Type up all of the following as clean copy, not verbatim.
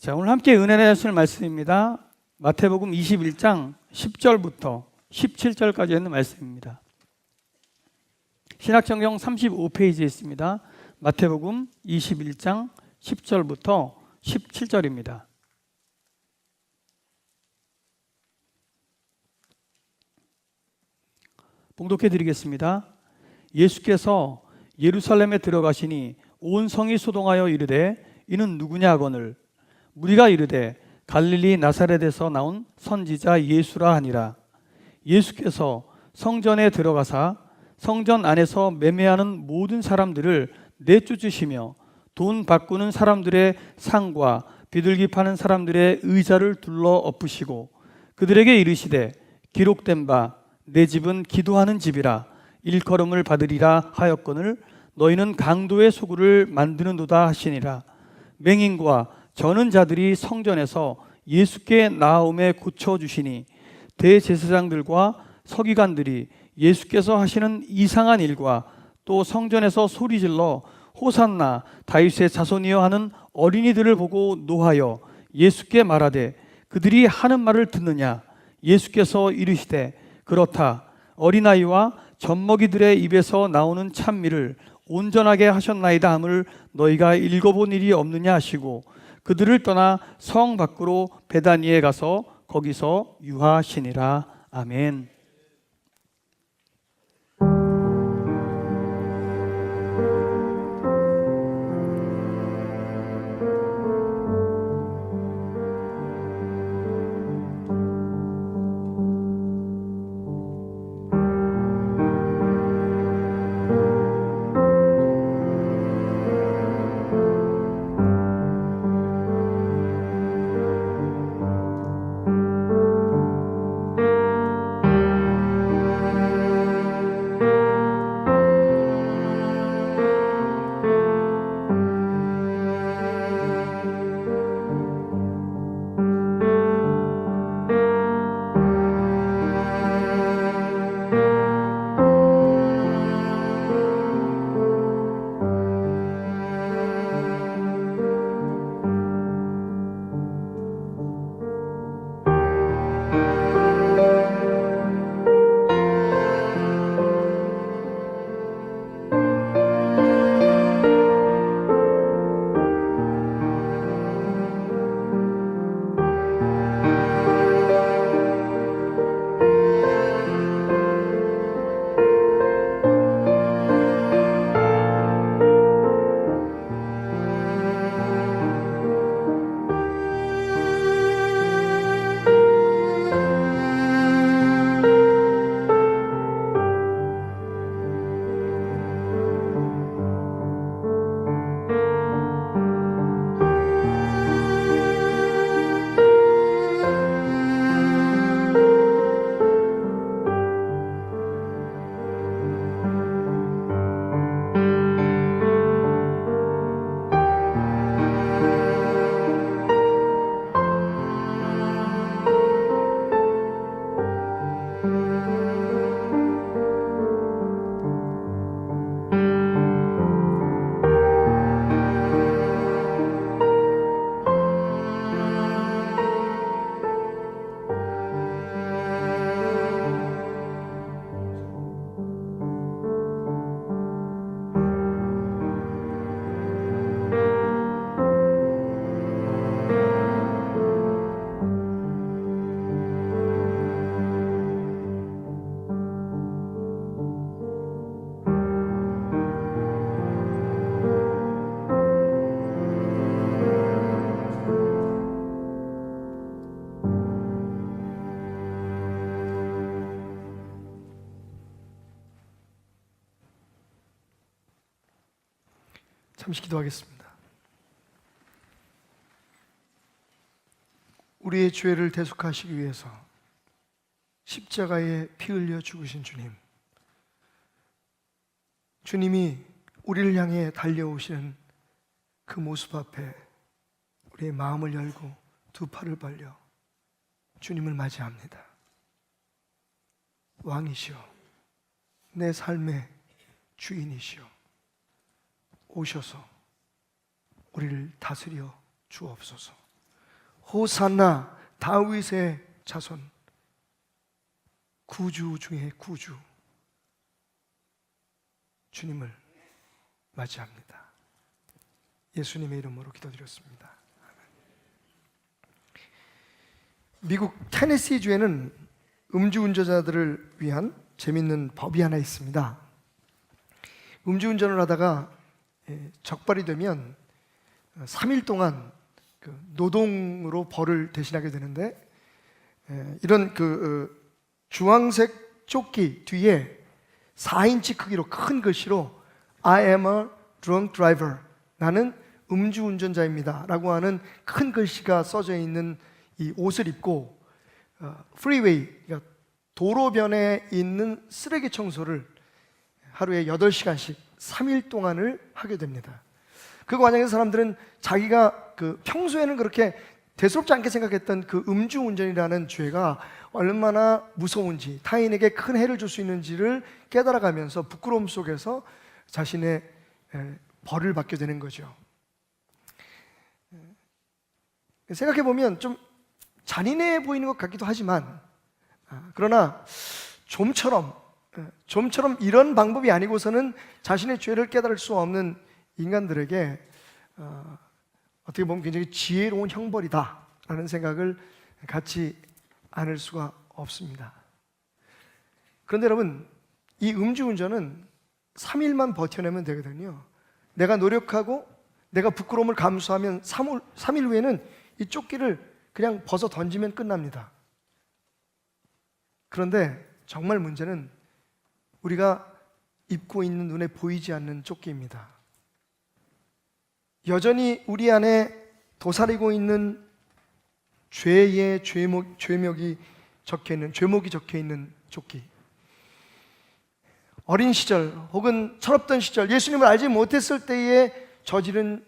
자, 오늘 함께 은혜 나실 말씀입니다. 마태복음 21장 10절부터 17절까지 있는 말씀입니다. 신약성경 35페이지에 있습니다. 마태복음 21장 10절부터 17절입니다. 봉독해 드리겠습니다. 예수께서 예루살렘에 들어가시니 온 성이 소동하여 이르되 이는 누구냐 하거늘 무리가 이르되 갈릴리 나사렛에서 나온 선지자 예수라 하니라. 예수께서 성전에 들어가사 성전 안에서 매매하는 모든 사람들을 내쫓으시며 돈 바꾸는 사람들의 상과 비둘기 파는 사람들의 의자를 둘러 엎으시고 그들에게 이르시되 기록된 바 내 집은 기도하는 집이라 일컬음을 받으리라 하였거늘 너희는 강도의 소굴을 만드는도다 하시니라. 맹인과 저는 자들이 성전에서 예수께 나아오매 고쳐주시니 대제사장들과 서기관들이 예수께서 하시는 이상한 일과 또 성전에서 소리질러 호산나 다윗의 자손이여 하는 어린이들을 보고 노하여 예수께 말하되 그들이 하는 말을 듣느냐. 예수께서 이르시되 그렇다. 어린아이와 젖먹이들의 입에서 나오는 찬미를 온전하게 하셨나이다 함을 너희가 읽어본 일이 없느냐 하시고 그들을 떠나 성 밖으로 베다니에 가서 거기서 유하시니라. 아멘. 잠시 기도하겠습니다. 우리의 죄를 대속하시기 위해서 십자가에 피 흘려 죽으신 주님, 주님이 우리를 향해 달려오시는 그 모습 앞에 우리의 마음을 열고 두 팔을 벌려 주님을 맞이합니다. 왕이시여, 내 삶의 주인이시여, 오셔서 우리를 다스려 주옵소서. 호산나, 다윗의 자손, 구주 중에 구주, 주님을 맞이합니다. 예수님의 이름으로 기도드렸습니다. 미국 테네시주에는 음주운전자들을 위한 재밌는 법이 하나 있습니다. 음주운전을 하다가 적발이 되면 3일 동안 노동으로 벌을 대신하게 되는데, 이런 주황색 조끼 뒤에 4인치 크기로 큰 글씨로 I am a drunk driver, 나는 음주운전자입니다 라고 하는 큰 글씨가 써져 있는 이 옷을 입고 프리웨이, 그러니까 도로변에 있는 쓰레기 청소를 하루에 8시간씩 3일 동안을 하게 됩니다. 그 과정에서 사람들은 자기가 평소에는 그렇게 대수롭지 않게 생각했던 그 음주운전이라는 죄가 얼마나 무서운지, 타인에게 큰 해를 줄 수 있는지를 깨달아가면서 부끄러움 속에서 자신의 벌을 받게 되는 거죠. 생각해보면 좀 잔인해 보이는 것 같기도 하지만, 그러나 좀처럼 이런 방법이 아니고서는 자신의 죄를 깨달을 수 없는 인간들에게 어떻게 보면 굉장히 지혜로운 형벌이다라는 생각을 갖지 않을 수가 없습니다. 그런데 여러분, 이 음주운전은 3일만 버텨내면 되거든요. 내가 노력하고 내가 부끄러움을 감수하면 3일 후에는 이 조끼를 그냥 벗어 던지면 끝납니다. 그런데 정말 문제는 우리가 입고 있는 눈에 보이지 않는 조끼입니다. 여전히 우리 안에 도사리고 있는 죄의 죄목이 적혀 있는 조끼. 어린 시절 혹은 철없던 시절, 예수님을 알지 못했을 때에 저지른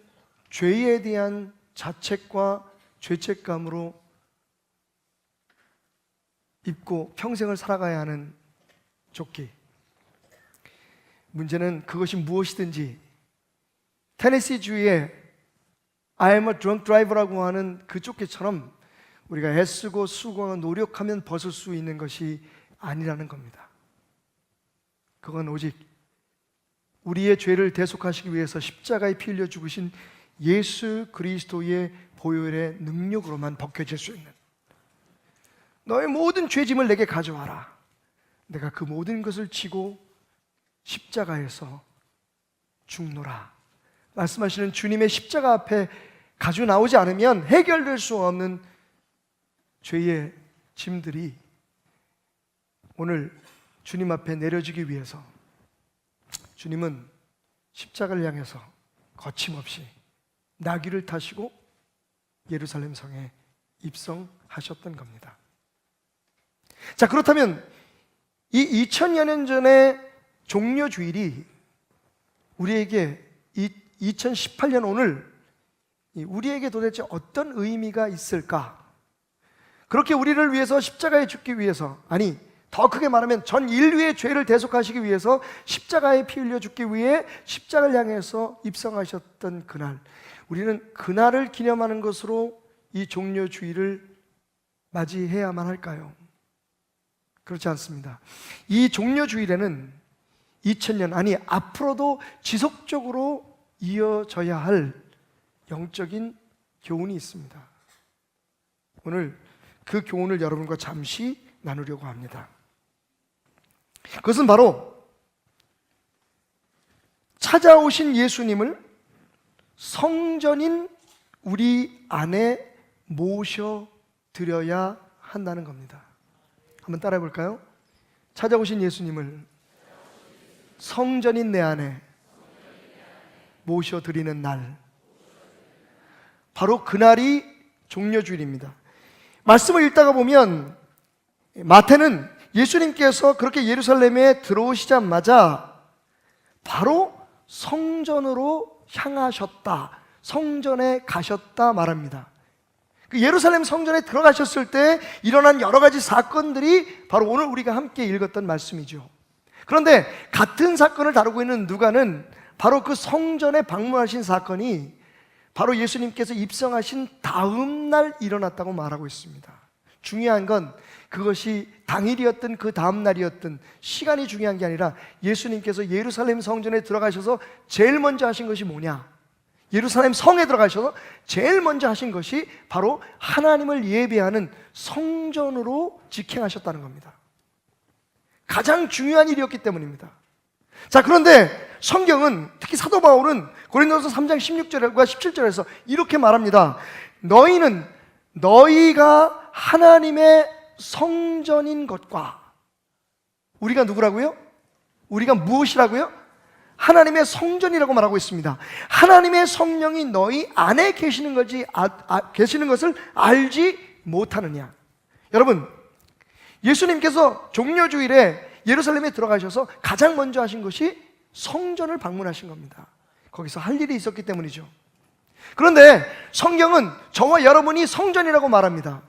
죄에 대한 자책과 죄책감으로 입고 평생을 살아가야 하는 조끼. 문제는 그것이 무엇이든지 테네시주의 I am a drunk driver라고 하는 그 조끼처럼 우리가 애쓰고 수고하고 노력하면 벗을 수 있는 것이 아니라는 겁니다. 그건 오직 우리의 죄를 대속하시기 위해서 십자가에 피 흘려 죽으신 예수 그리스도의 보혈의 능력으로만 벗겨질 수 있는, 너의 모든 죄짐을 내게 가져와라, 내가 그 모든 것을 지고 십자가에서 죽노라 말씀하시는 주님의 십자가 앞에 가져 나오지 않으면 해결될 수 없는 죄의 짐들이 오늘 주님 앞에 내려지기 위해서 주님은 십자가를 향해서 거침없이 나귀를 타시고 예루살렘 성에 입성하셨던 겁니다. 자, 그렇다면 이 2000여 년 전의 종려주일이 우리에게 2018년 오늘 우리에게 도대체 어떤 의미가 있을까? 그렇게 우리를 위해서 십자가에 죽기 위해서, 아니 더 크게 말하면 전 인류의 죄를 대속하시기 위해서 십자가에 피 흘려 죽기 위해 십자가를 향해서 입성하셨던 그날, 우리는 그날을 기념하는 것으로 이 종려주일을 맞이해야만 할까요? 그렇지 않습니다. 이 종려주일에는 2000년, 아니 앞으로도 지속적으로 이어져야 할 영적인 교훈이 있습니다. 오늘 그 교훈을 여러분과 잠시 나누려고 합니다. 그것은 바로 찾아오신 예수님을 성전인 우리 안에 모셔드려야 한다는 겁니다. 한번 따라해 볼까요? 찾아오신 예수님을 성전인 내 안에 모셔드리는 날, 바로 그날이 종려주일입니다. 말씀을 읽다가 보면 마태는 예수님께서 그렇게 예루살렘에 들어오시자마자 바로 성전으로 향하셨다, 성전에 가셨다 말합니다. 그 예루살렘 성전에 들어가셨을 때 일어난 여러 가지 사건들이 바로 오늘 우리가 함께 읽었던 말씀이죠. 그런데 같은 사건을 다루고 있는 누가는 바로 그 성전에 방문하신 사건이 바로 예수님께서 입성하신 다음 날 일어났다고 말하고 있습니다. 중요한 건 그것이 당일이었든 그 다음 날이었든 시간이 중요한 게 아니라 예수님께서 예루살렘 성전에 들어가셔서 제일 먼저 하신 것이 뭐냐? 예루살렘 성에 들어가셔서 제일 먼저 하신 것이 바로 하나님을 예배하는 성전으로 직행하셨다는 겁니다. 가장 중요한 일이었기 때문입니다. 자, 그런데 성경은, 특히 사도 바울은 고린도서 3장 16절과 17절에서 이렇게 말합니다. 너희가 하나님의 성전인 것과, 우리가 누구라고요? 우리가 무엇이라고요? 하나님의 성전이라고 말하고 있습니다. 하나님의 성령이 너희 안에 계시는 것을 알지 못하느냐? 여러분, 예수님께서 종려주일에 예루살렘에 들어가셔서 가장 먼저 하신 것이 성전을 방문하신 겁니다. 거기서 할 일이 있었기 때문이죠. 그런데 성경은 저와 여러분이 성전이라고 말합니다.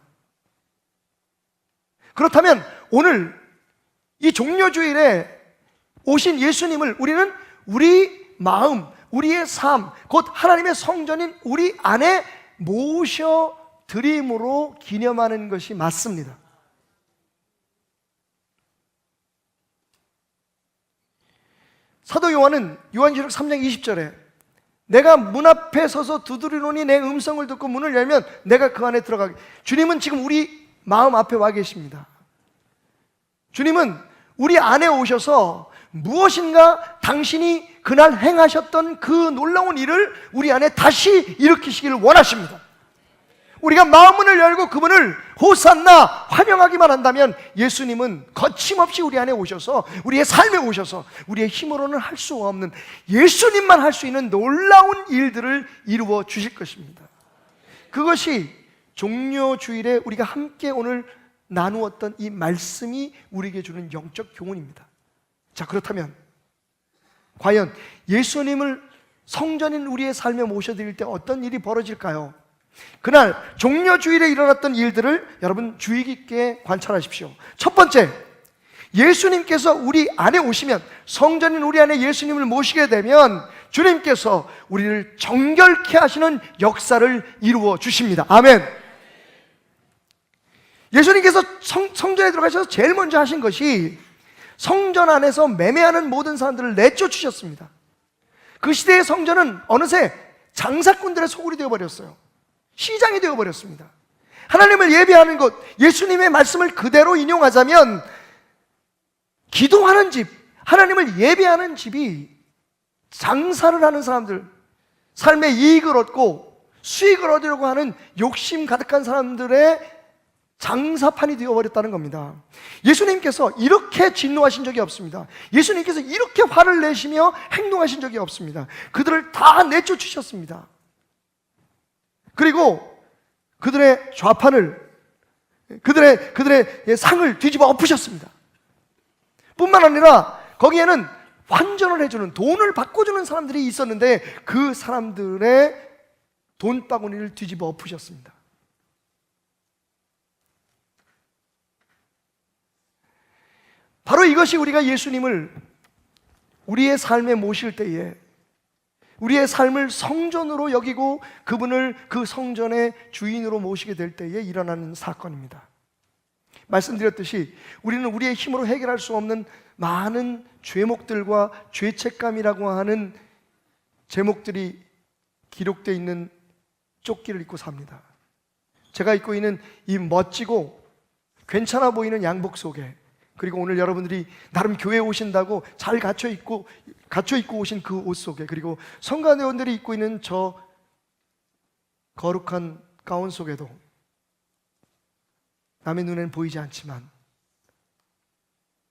그렇다면 오늘 이 종려주일에 오신 예수님을 우리는 우리 마음, 우리의 삶, 곧 하나님의 성전인 우리 안에 모셔드림으로 기념하는 것이 맞습니다. 사도 요한은 요한계시록 3장 20절에 내가 문 앞에 서서 두드리노니 내 음성을 듣고 문을 열면 내가 그 안에 들어가게. 주님은 지금 우리 마음 앞에 와 계십니다. 주님은 우리 안에 오셔서 무엇인가 당신이 그날 행하셨던 그 놀라운 일을 우리 안에 다시 일으키시기를 원하십니다. 우리가 마음문을 열고 그분을 호산나 환영하기만 한다면 예수님은 거침없이 우리 안에 오셔서 우리의 삶에 오셔서 우리의 힘으로는 할 수 없는, 예수님만 할 수 있는 놀라운 일들을 이루어 주실 것입니다. 그것이 종려주일에 우리가 함께 오늘 나누었던 이 말씀이 우리에게 주는 영적 교훈입니다. 자, 그렇다면 과연 예수님을 성전인 우리의 삶에 모셔드릴 때 어떤 일이 벌어질까요? 그날 종려주일에 일어났던 일들을 여러분 주의 깊게 관찰하십시오. 첫 번째, 예수님께서 우리 안에 오시면, 성전인 우리 안에 예수님을 모시게 되면 주님께서 우리를 정결케 하시는 역사를 이루어 주십니다. 아멘. 예수님께서 성전에 들어가셔서 제일 먼저 하신 것이 성전 안에서 매매하는 모든 사람들을 내쫓으셨습니다. 그 시대의 성전은 어느새 장사꾼들의 소굴이 되어버렸어요. 시장이 되어버렸습니다. 하나님을 예배하는 것, 예수님의 말씀을 그대로 인용하자면 기도하는 집, 하나님을 예배하는 집이 장사를 하는 사람들, 삶의 이익을 얻고 수익을 얻으려고 하는 욕심 가득한 사람들의 장사판이 되어버렸다는 겁니다. 예수님께서 이렇게 진노하신 적이 없습니다. 예수님께서 이렇게 화를 내시며 행동하신 적이 없습니다. 그들을 다 내쫓으셨습니다. 그리고 그들의 좌판을, 그들의 상을 뒤집어 엎으셨습니다. 뿐만 아니라 거기에는 환전을 해주는, 돈을 바꿔주는 사람들이 있었는데 그 사람들의 돈바구니를 뒤집어 엎으셨습니다. 바로 이것이 우리가 예수님을 우리의 삶에 모실 때에, 우리의 삶을 성전으로 여기고 그분을 그 성전의 주인으로 모시게 될 때에 일어나는 사건입니다. 말씀드렸듯이 우리는 우리의 힘으로 해결할 수 없는 많은 죄목들과 죄책감이라고 하는 제목들이 기록되어 있는 조끼를 입고 삽니다. 제가 입고 있는 이 멋지고 괜찮아 보이는 양복 속에, 그리고 오늘 여러분들이 나름 교회에 오신다고 잘 갖춰 입고 오신 그 옷 속에, 그리고 성가대원들이 입고 있는 저 거룩한 가운 속에도 남의 눈에는 보이지 않지만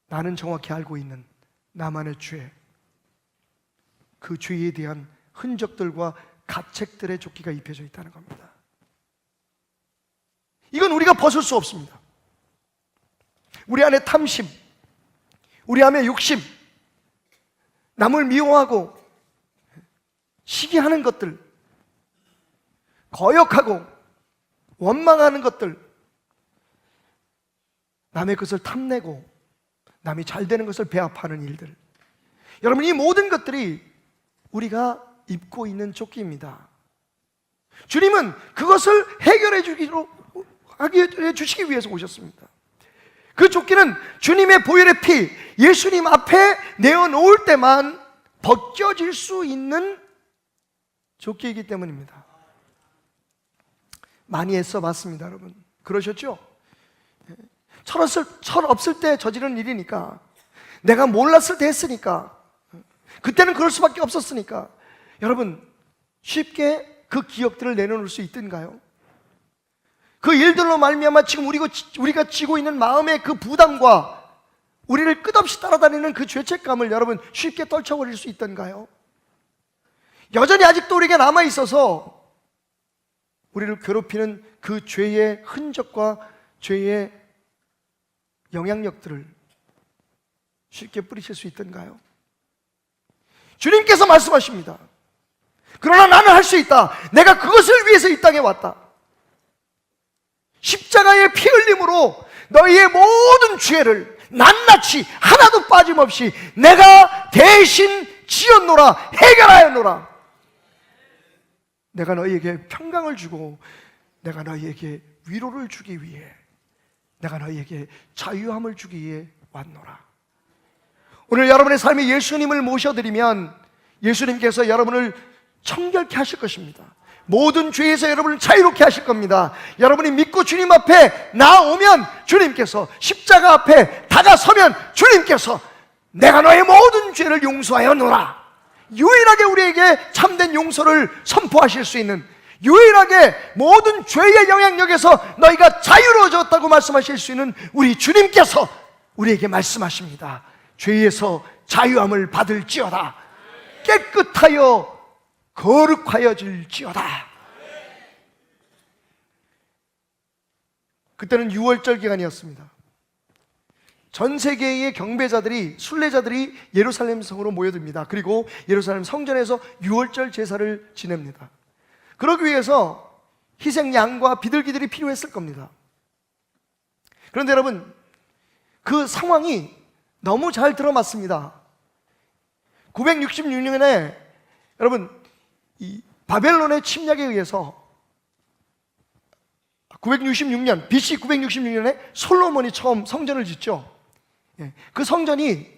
나는 정확히 알고 있는 나만의 죄, 그 죄에 대한 흔적들과 가책들의 조끼가 입혀져 있다는 겁니다. 이건 우리가 벗을 수 없습니다. 우리 안에 탐심, 우리 안에 욕심, 남을 미워하고 시기하는 것들, 거역하고 원망하는 것들, 남의 것을 탐내고 남이 잘 되는 것을 배합하는 일들, 여러분, 이 모든 것들이 우리가 입고 있는 조끼입니다. 주님은 그것을 해결해 주시기 위해서 오셨습니다. 그 조끼는 주님의 보혈의 피, 예수님 앞에 내어놓을 때만 벗겨질 수 있는 조끼이기 때문입니다. 많이 애써봤습니다, 여러분. 그러셨죠? 철 없을 때 저지른 일이니까, 내가 몰랐을 때 했으니까, 그때는 그럴 수밖에 없었으니까, 여러분 쉽게 그 기억들을 내려놓을 수 있던가요? 그 일들로 말미암아 지금 우리가 지고 있는 마음의 그 부담과 우리를 끝없이 따라다니는 그 죄책감을 여러분 쉽게 떨쳐버릴 수 있던가요? 여전히 아직도 우리에게 남아있어서 우리를 괴롭히는 그 죄의 흔적과 죄의 영향력들을 쉽게 뿌리칠 수 있던가요? 주님께서 말씀하십니다. 그러나 나는 할 수 있다. 내가 그것을 위해서 이 땅에 왔다. 십자가의 피 흘림으로 너희의 모든 죄를 낱낱이 하나도 빠짐없이 내가 대신 지었노라, 해결하였노라. 내가 너희에게 평강을 주고 내가 너희에게 위로를 주기 위해, 내가 너희에게 자유함을 주기 위해 왔노라. 오늘 여러분의 삶에 예수님을 모셔드리면 예수님께서 여러분을 청결케 하실 것입니다. 모든 죄에서 여러분을 자유롭게 하실 겁니다. 여러분이 믿고 주님 앞에 나오면 주님께서, 십자가 앞에 다가서면 주님께서 내가 너의 모든 죄를 용서하여 놓으라. 유일하게 우리에게 참된 용서를 선포하실 수 있는, 유일하게 모든 죄의 영향력에서 너희가 자유로워졌다고 말씀하실 수 있는 우리 주님께서 우리에게 말씀하십니다. 죄에서 자유함을 받을지어다. 깨끗하여 거룩하여질지어다. 그때는 6월절 기간이었습니다. 전 세계의 경배자들이, 순례자들이 예루살렘 성으로 모여듭니다. 그리고 예루살렘 성전에서 6월절 제사를 지냅니다. 그러기 위해서 희생 양과 비둘기들이 필요했을 겁니다. 그런데 여러분, 그 상황이 너무 잘 들어맞습니다. 966년에 여러분 이 바벨론의 침략에 의해서 966년 BC 966년에 솔로몬이 처음 성전을 짓죠. 그 성전이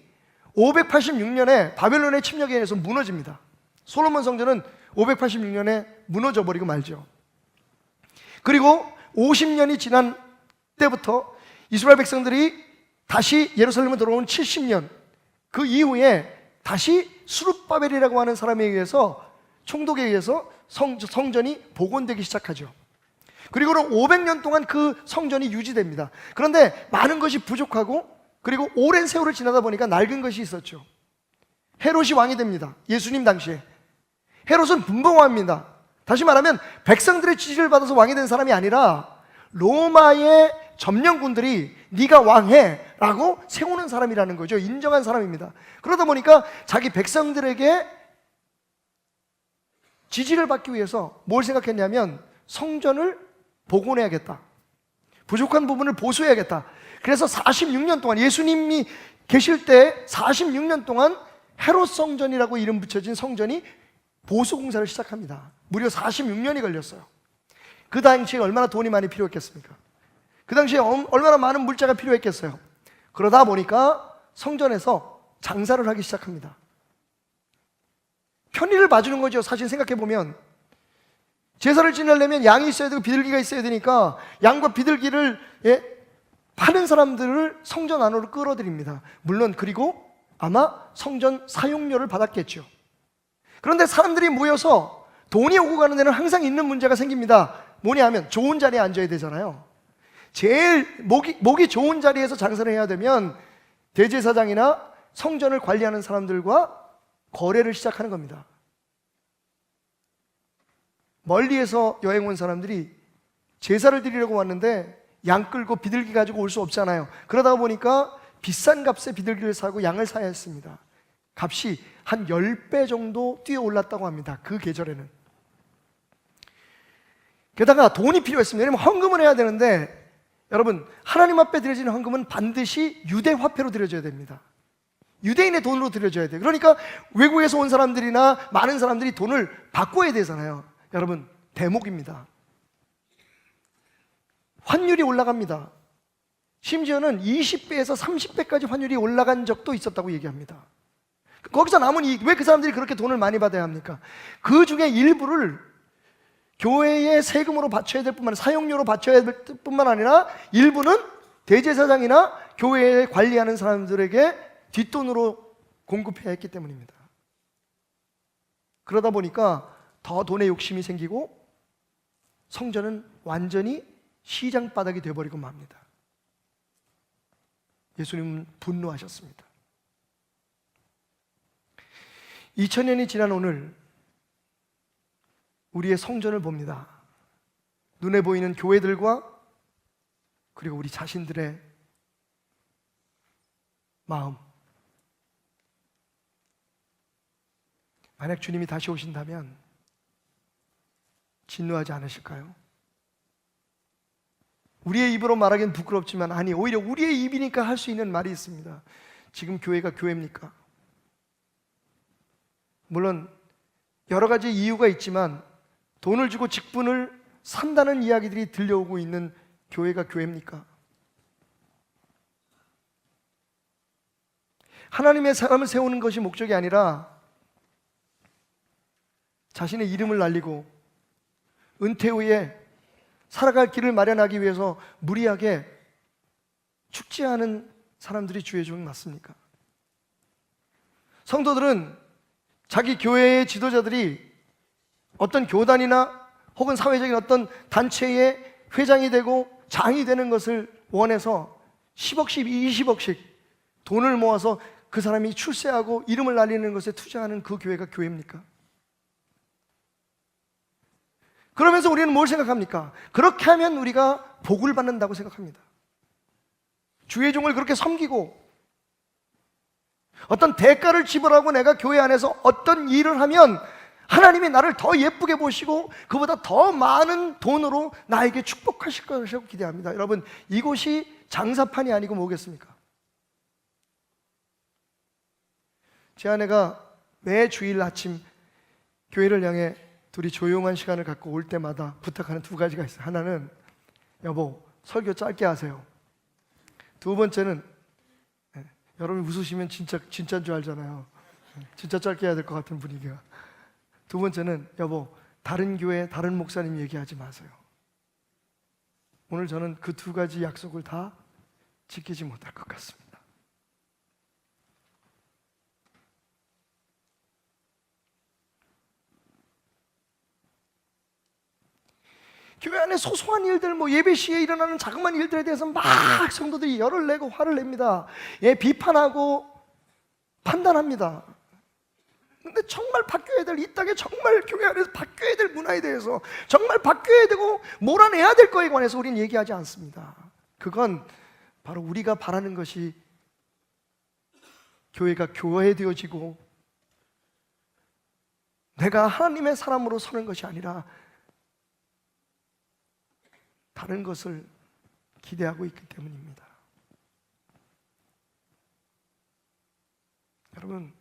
586년에 바벨론의 침략에 의해서 무너집니다. 솔로몬 성전은 586년에 무너져 버리고 말죠. 그리고 50년이 지난 때부터 이스라엘 백성들이 다시 예루살렘에 들어온 70년, 그 이후에 다시 수룹바벨이라고 하는 사람에 의해서, 총독에 의해서 성전이 복원되기 시작하죠. 그리고는 500년 동안 그 성전이 유지됩니다. 그런데 많은 것이 부족하고, 그리고 오랜 세월을 지나다 보니까 낡은 것이 있었죠. 헤롯이 왕이 됩니다. 예수님 당시에 헤롯은 분봉왕입니다. 다시 말하면 백성들의 지지를 받아서 왕이 된 사람이 아니라 로마의 점령군들이 네가 왕해 라고 세우는 사람이라는 거죠. 인정한 사람입니다. 그러다 보니까 자기 백성들에게 지지를 받기 위해서 뭘 생각했냐면 성전을 복원해야겠다, 부족한 부분을 보수해야겠다. 그래서 46년 동안, 예수님이 계실 때 46년 동안 헤롯 성전이라고 이름 붙여진 성전이 보수 공사를 시작합니다. 무려 46년이 걸렸어요. 그 당시에 얼마나 돈이 많이 필요했겠습니까? 그 당시에 얼마나 많은 물자가 필요했겠어요. 그러다 보니까 성전에서 장사를 하기 시작합니다. 편의를 봐주는 거죠. 사실 생각해보면 제사를 지내려면 양이 있어야 되고 비둘기가 있어야 되니까 양과 비둘기를 파는 사람들을 성전 안으로 끌어들입니다. 물론 그리고 아마 성전 사용료를 받았겠죠. 그런데 사람들이 모여서 돈이 오고 가는 데는 항상 있는 문제가 생깁니다. 뭐냐 하면 좋은 자리에 앉아야 되잖아요. 제일 목이 좋은 자리에서 장사를 해야 되면 대제사장이나 성전을 관리하는 사람들과 거래를 시작하는 겁니다. 멀리에서 여행 온 사람들이 제사를 드리려고 왔는데 양 끌고 비둘기 가지고 올 수 없잖아요. 그러다 보니까 비싼 값에 비둘기를 사고 양을 사야 했습니다. 값이 한 10배 정도 뛰어 올랐다고 합니다. 그 계절에는. 게다가 돈이 필요했습니다. 왜냐면 헌금을 해야 되는데, 여러분 하나님 앞에 드려지는 헌금은 반드시 유대 화폐로 드려져야 됩니다. 유대인의 돈으로 드려져야 돼요. 그러니까 외국에서 온 사람들이나 많은 사람들이 돈을 바꿔야 되잖아요. 여러분 대목입니다. 환율이 올라갑니다. 심지어는 20배에서 30배까지 환율이 올라간 적도 있었다고 얘기합니다. 거기서 남은 이익, 왜 그 사람들이 그렇게 돈을 많이 받아야 합니까? 그 중에 일부를 교회에 세금으로 바쳐야 될 뿐만 아니라 사용료로 바쳐야 될 뿐만 아니라 일부는 대제사장이나 교회에 관리하는 사람들에게 뒷돈으로 공급해야 했기 때문입니다. 그러다 보니까 더 돈에 욕심이 생기고 성전은 완전히 시장 바닥이 되어버리고 맙니다. 예수님은 분노하셨습니다. 2000년이 지난 오늘 우리의 성전을 봅니다. 눈에 보이는 교회들과 그리고 우리 자신들의 마음. 만약 주님이 다시 오신다면 진노하지 않으실까요? 우리의 입으로 말하기는 부끄럽지만 아니, 오히려 우리의 입이니까 할 수 있는 말이 있습니다. 지금 교회가 교회입니까? 물론 여러 가지 이유가 있지만 돈을 주고 직분을 산다는 이야기들이 들려오고 있는 교회가 교회입니까? 하나님의 사람을 세우는 것이 목적이 아니라 자신의 이름을 날리고 은퇴 후에 살아갈 길을 마련하기 위해서 무리하게 축제하는 사람들이 주의 종 맞습니까? 성도들은 자기 교회의 지도자들이 어떤 교단이나 혹은 사회적인 어떤 단체의 회장이 되고 장이 되는 것을 원해서 10억씩 20억씩 돈을 모아서 그 사람이 출세하고 이름을 날리는 것에 투자하는 그 교회가 교회입니까? 그러면서 우리는 뭘 생각합니까? 그렇게 하면 우리가 복을 받는다고 생각합니다. 주의 종을 그렇게 섬기고 어떤 대가를 지불하고 내가 교회 안에서 어떤 일을 하면 하나님이 나를 더 예쁘게 보시고 그보다 더 많은 돈으로 나에게 축복하실 것이라고 기대합니다. 여러분, 이곳이 장사판이 아니고 뭐겠습니까? 제 아내가 매 주일 아침 교회를 향해 둘이 조용한 시간을 갖고 올 때마다 부탁하는 두 가지가 있어요. 하나는 여보, 설교 짧게 하세요. 두 번째는 여러분이 웃으시면 진짜인 줄 알잖아요. 진짜 짧게 해야 될 것 같은 분위기가. 두 번째는 여보, 다른 교회 다른 목사님 얘기하지 마세요. 오늘 저는 그 두 가지 약속을 다 지키지 못할 것 같습니다. 교회 안에 소소한 일들, 예배 시에 일어나는 자그마한 일들에 대해서 막 성도들이 열을 내고 화를 냅니다. 비판하고 판단합니다. 근데 정말 바뀌어야 될, 이 땅에 정말 교회 안에서 바뀌어야 될 문화에 대해서, 정말 바뀌어야 되고 몰아내야 될 거에 관해서 우리는 얘기하지 않습니다. 그건 바로 우리가 바라는 것이 교회가 교회되어지고 내가 하나님의 사람으로 서는 것이 아니라 다른 것을 기대하고 있기 때문입니다. 여러분,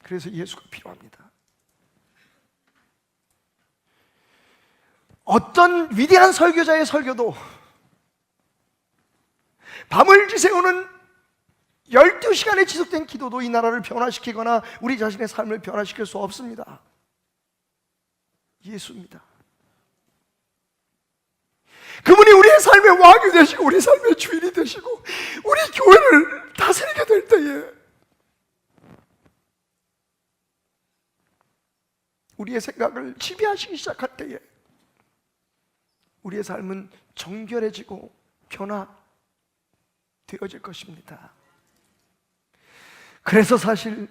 그래서 예수가 필요합니다. 어떤 위대한 설교자의 설교도 밤을 지새우는 12시간의 지속된 기도도 이 나라를 변화시키거나 우리 자신의 삶을 변화시킬 수 없습니다. 예수입니다. 그분이 우리의 삶의 왕이 되시고 우리 삶의 주인이 되시고 우리 교회를 다스리게 될 때에 우리의 생각을 지배하시기 시작할 때에 우리의 삶은 정결해지고 변화되어질 것입니다. 그래서 사실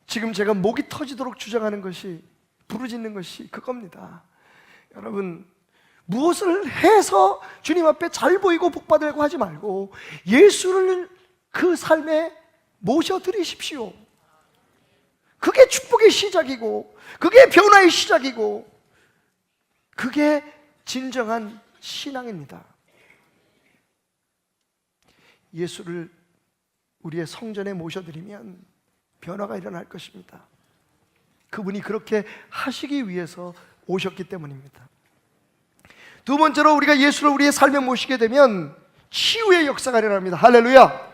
지금 제가 목이 터지도록 주장하는 것이, 부르짖는 것이 그겁니다. 여러분, 무엇을 해서 주님 앞에 잘 보이고 복 받으려고 하지 말고 예수를 그 삶에 모셔드리십시오. 그게 축복의 시작이고 그게 변화의 시작이고 그게 진정한 신앙입니다. 예수를 우리의 성전에 모셔드리면 변화가 일어날 것입니다. 그분이 그렇게 하시기 위해서 오셨기 때문입니다. 두 번째로 우리가 예수를 우리의 삶에 모시게 되면 치유의 역사가 일어납니다. 할렐루야.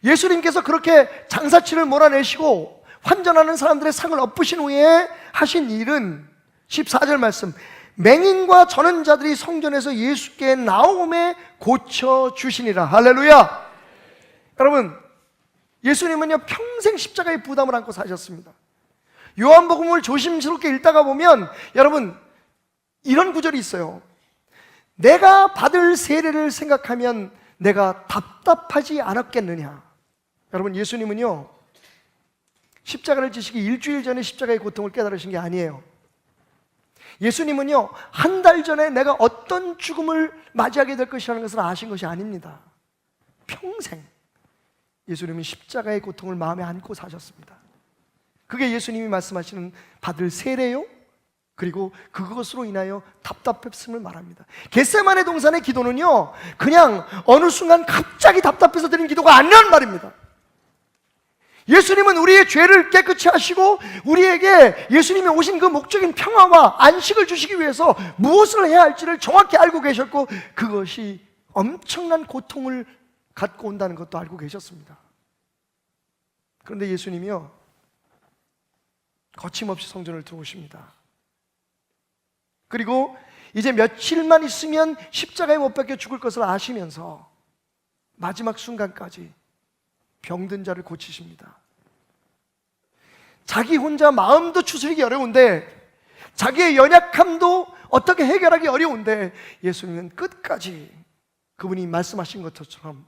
예수님께서 그렇게 장사치를 몰아내시고 환전하는 사람들의 상을 엎으신 후에 하신 일은 14절 말씀, 맹인과 저는 자들이 성전에서 예수께 나옴에 고쳐주시니라. 할렐루야. 여러분, 예수님은요 평생 십자가의 부담을 안고 사셨습니다. 요한복음을 조심스럽게 읽다가 보면 여러분 이런 구절이 있어요. 내가 받을 세례를 생각하면 내가 답답하지 않았겠느냐. 여러분, 예수님은요 십자가를 지시기 일주일 전에 십자가의 고통을 깨달으신 게 아니에요. 예수님은요 한 달 전에 내가 어떤 죽음을 맞이하게 될 것이라는 것을 아신 것이 아닙니다. 평생 예수님은 십자가의 고통을 마음에 안고 사셨습니다. 그게 예수님이 말씀하시는 받을 세례요, 그리고 그것으로 인하여 답답했음을 말합니다. 겟세마네 동산의 기도는요 그냥 어느 순간 갑자기 답답해서 드린 기도가 아니란 말입니다. 예수님은 우리의 죄를 깨끗이 하시고 우리에게 예수님이 오신 그 목적인 평화와 안식을 주시기 위해서 무엇을 해야 할지를 정확히 알고 계셨고, 그것이 엄청난 고통을 갖고 온다는 것도 알고 계셨습니다. 그런데 예수님이요 거침없이 성전을 들어오십니다. 그리고 이제 며칠만 있으면 십자가에 못 박혀 죽을 것을 아시면서 마지막 순간까지 병든 자를 고치십니다. 자기 혼자 마음도 추스리기 어려운데, 자기의 연약함도 어떻게 해결하기 어려운데, 예수님은 끝까지 그분이 말씀하신 것처럼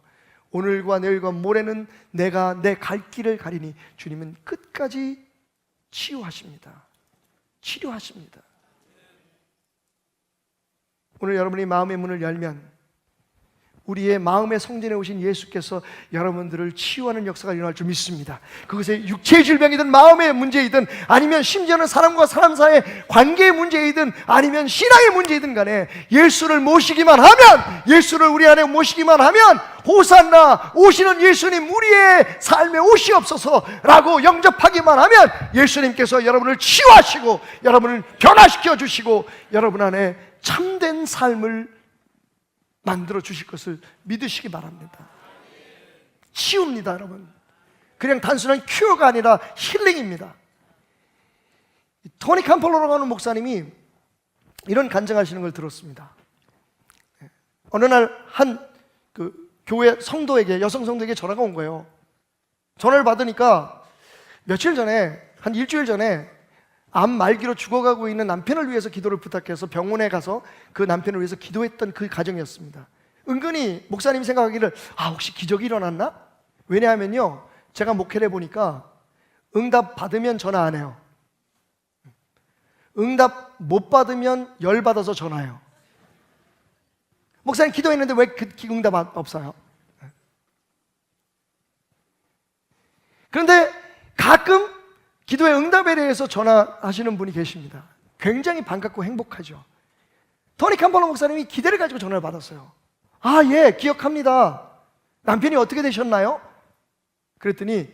오늘과 내일과 모레는 내가 내 갈 길을 가리니, 주님은 끝까지 치유하십니다. 치료하십니다. 오늘 여러분이 마음의 문을 열면 우리의 마음의 성전에 오신 예수께서 여러분들을 치유하는 역사가 일어날 줄 믿습니다. 그것이 육체의 질병이든 마음의 문제이든 아니면 심지어는 사람과 사람 사이의 관계의 문제이든 아니면 신앙의 문제이든 간에 예수를 모시기만 하면, 예수를 우리 안에 모시기만 하면, 호산나 오시는 예수님 우리의 삶에 오시옵소서 라고 영접하기만 하면 예수님께서 여러분을 치유하시고 여러분을 변화시켜 주시고 여러분 안에 참된 삶을 만들어 주실 것을 믿으시기 바랍니다. 치유입니다, 여러분. 그냥 단순한 큐어가 아니라 힐링입니다. 토니 캄펄로라고 하는 목사님이 이런 간증하시는 걸 들었습니다. 어느 날 한 교회 성도에게, 여성 성도에게 전화가 온 거예요. 전화를 받으니까 며칠 전에, 한 일주일 전에 암 말기로 죽어가고 있는 남편을 위해서 기도를 부탁해서 병원에 가서 그 남편을 위해서 기도했던 그 가정이었습니다. 은근히 목사님이 생각하기를 혹시 기적이 일어났나? 왜냐하면요 제가 목회를 해보니까 응답 받으면 전화 안 해요. 응답 못 받으면 열받아서 전화해요. 목사님 기도했는데 왜 응답 없어요? 그런데 가끔 기도의 응답에 대해서 전화하시는 분이 계십니다. 굉장히 반갑고 행복하죠. 토니 캄펄로 목사님이 기대를 가지고 전화를 받았어요. 예, 기억합니다. 남편이 어떻게 되셨나요? 그랬더니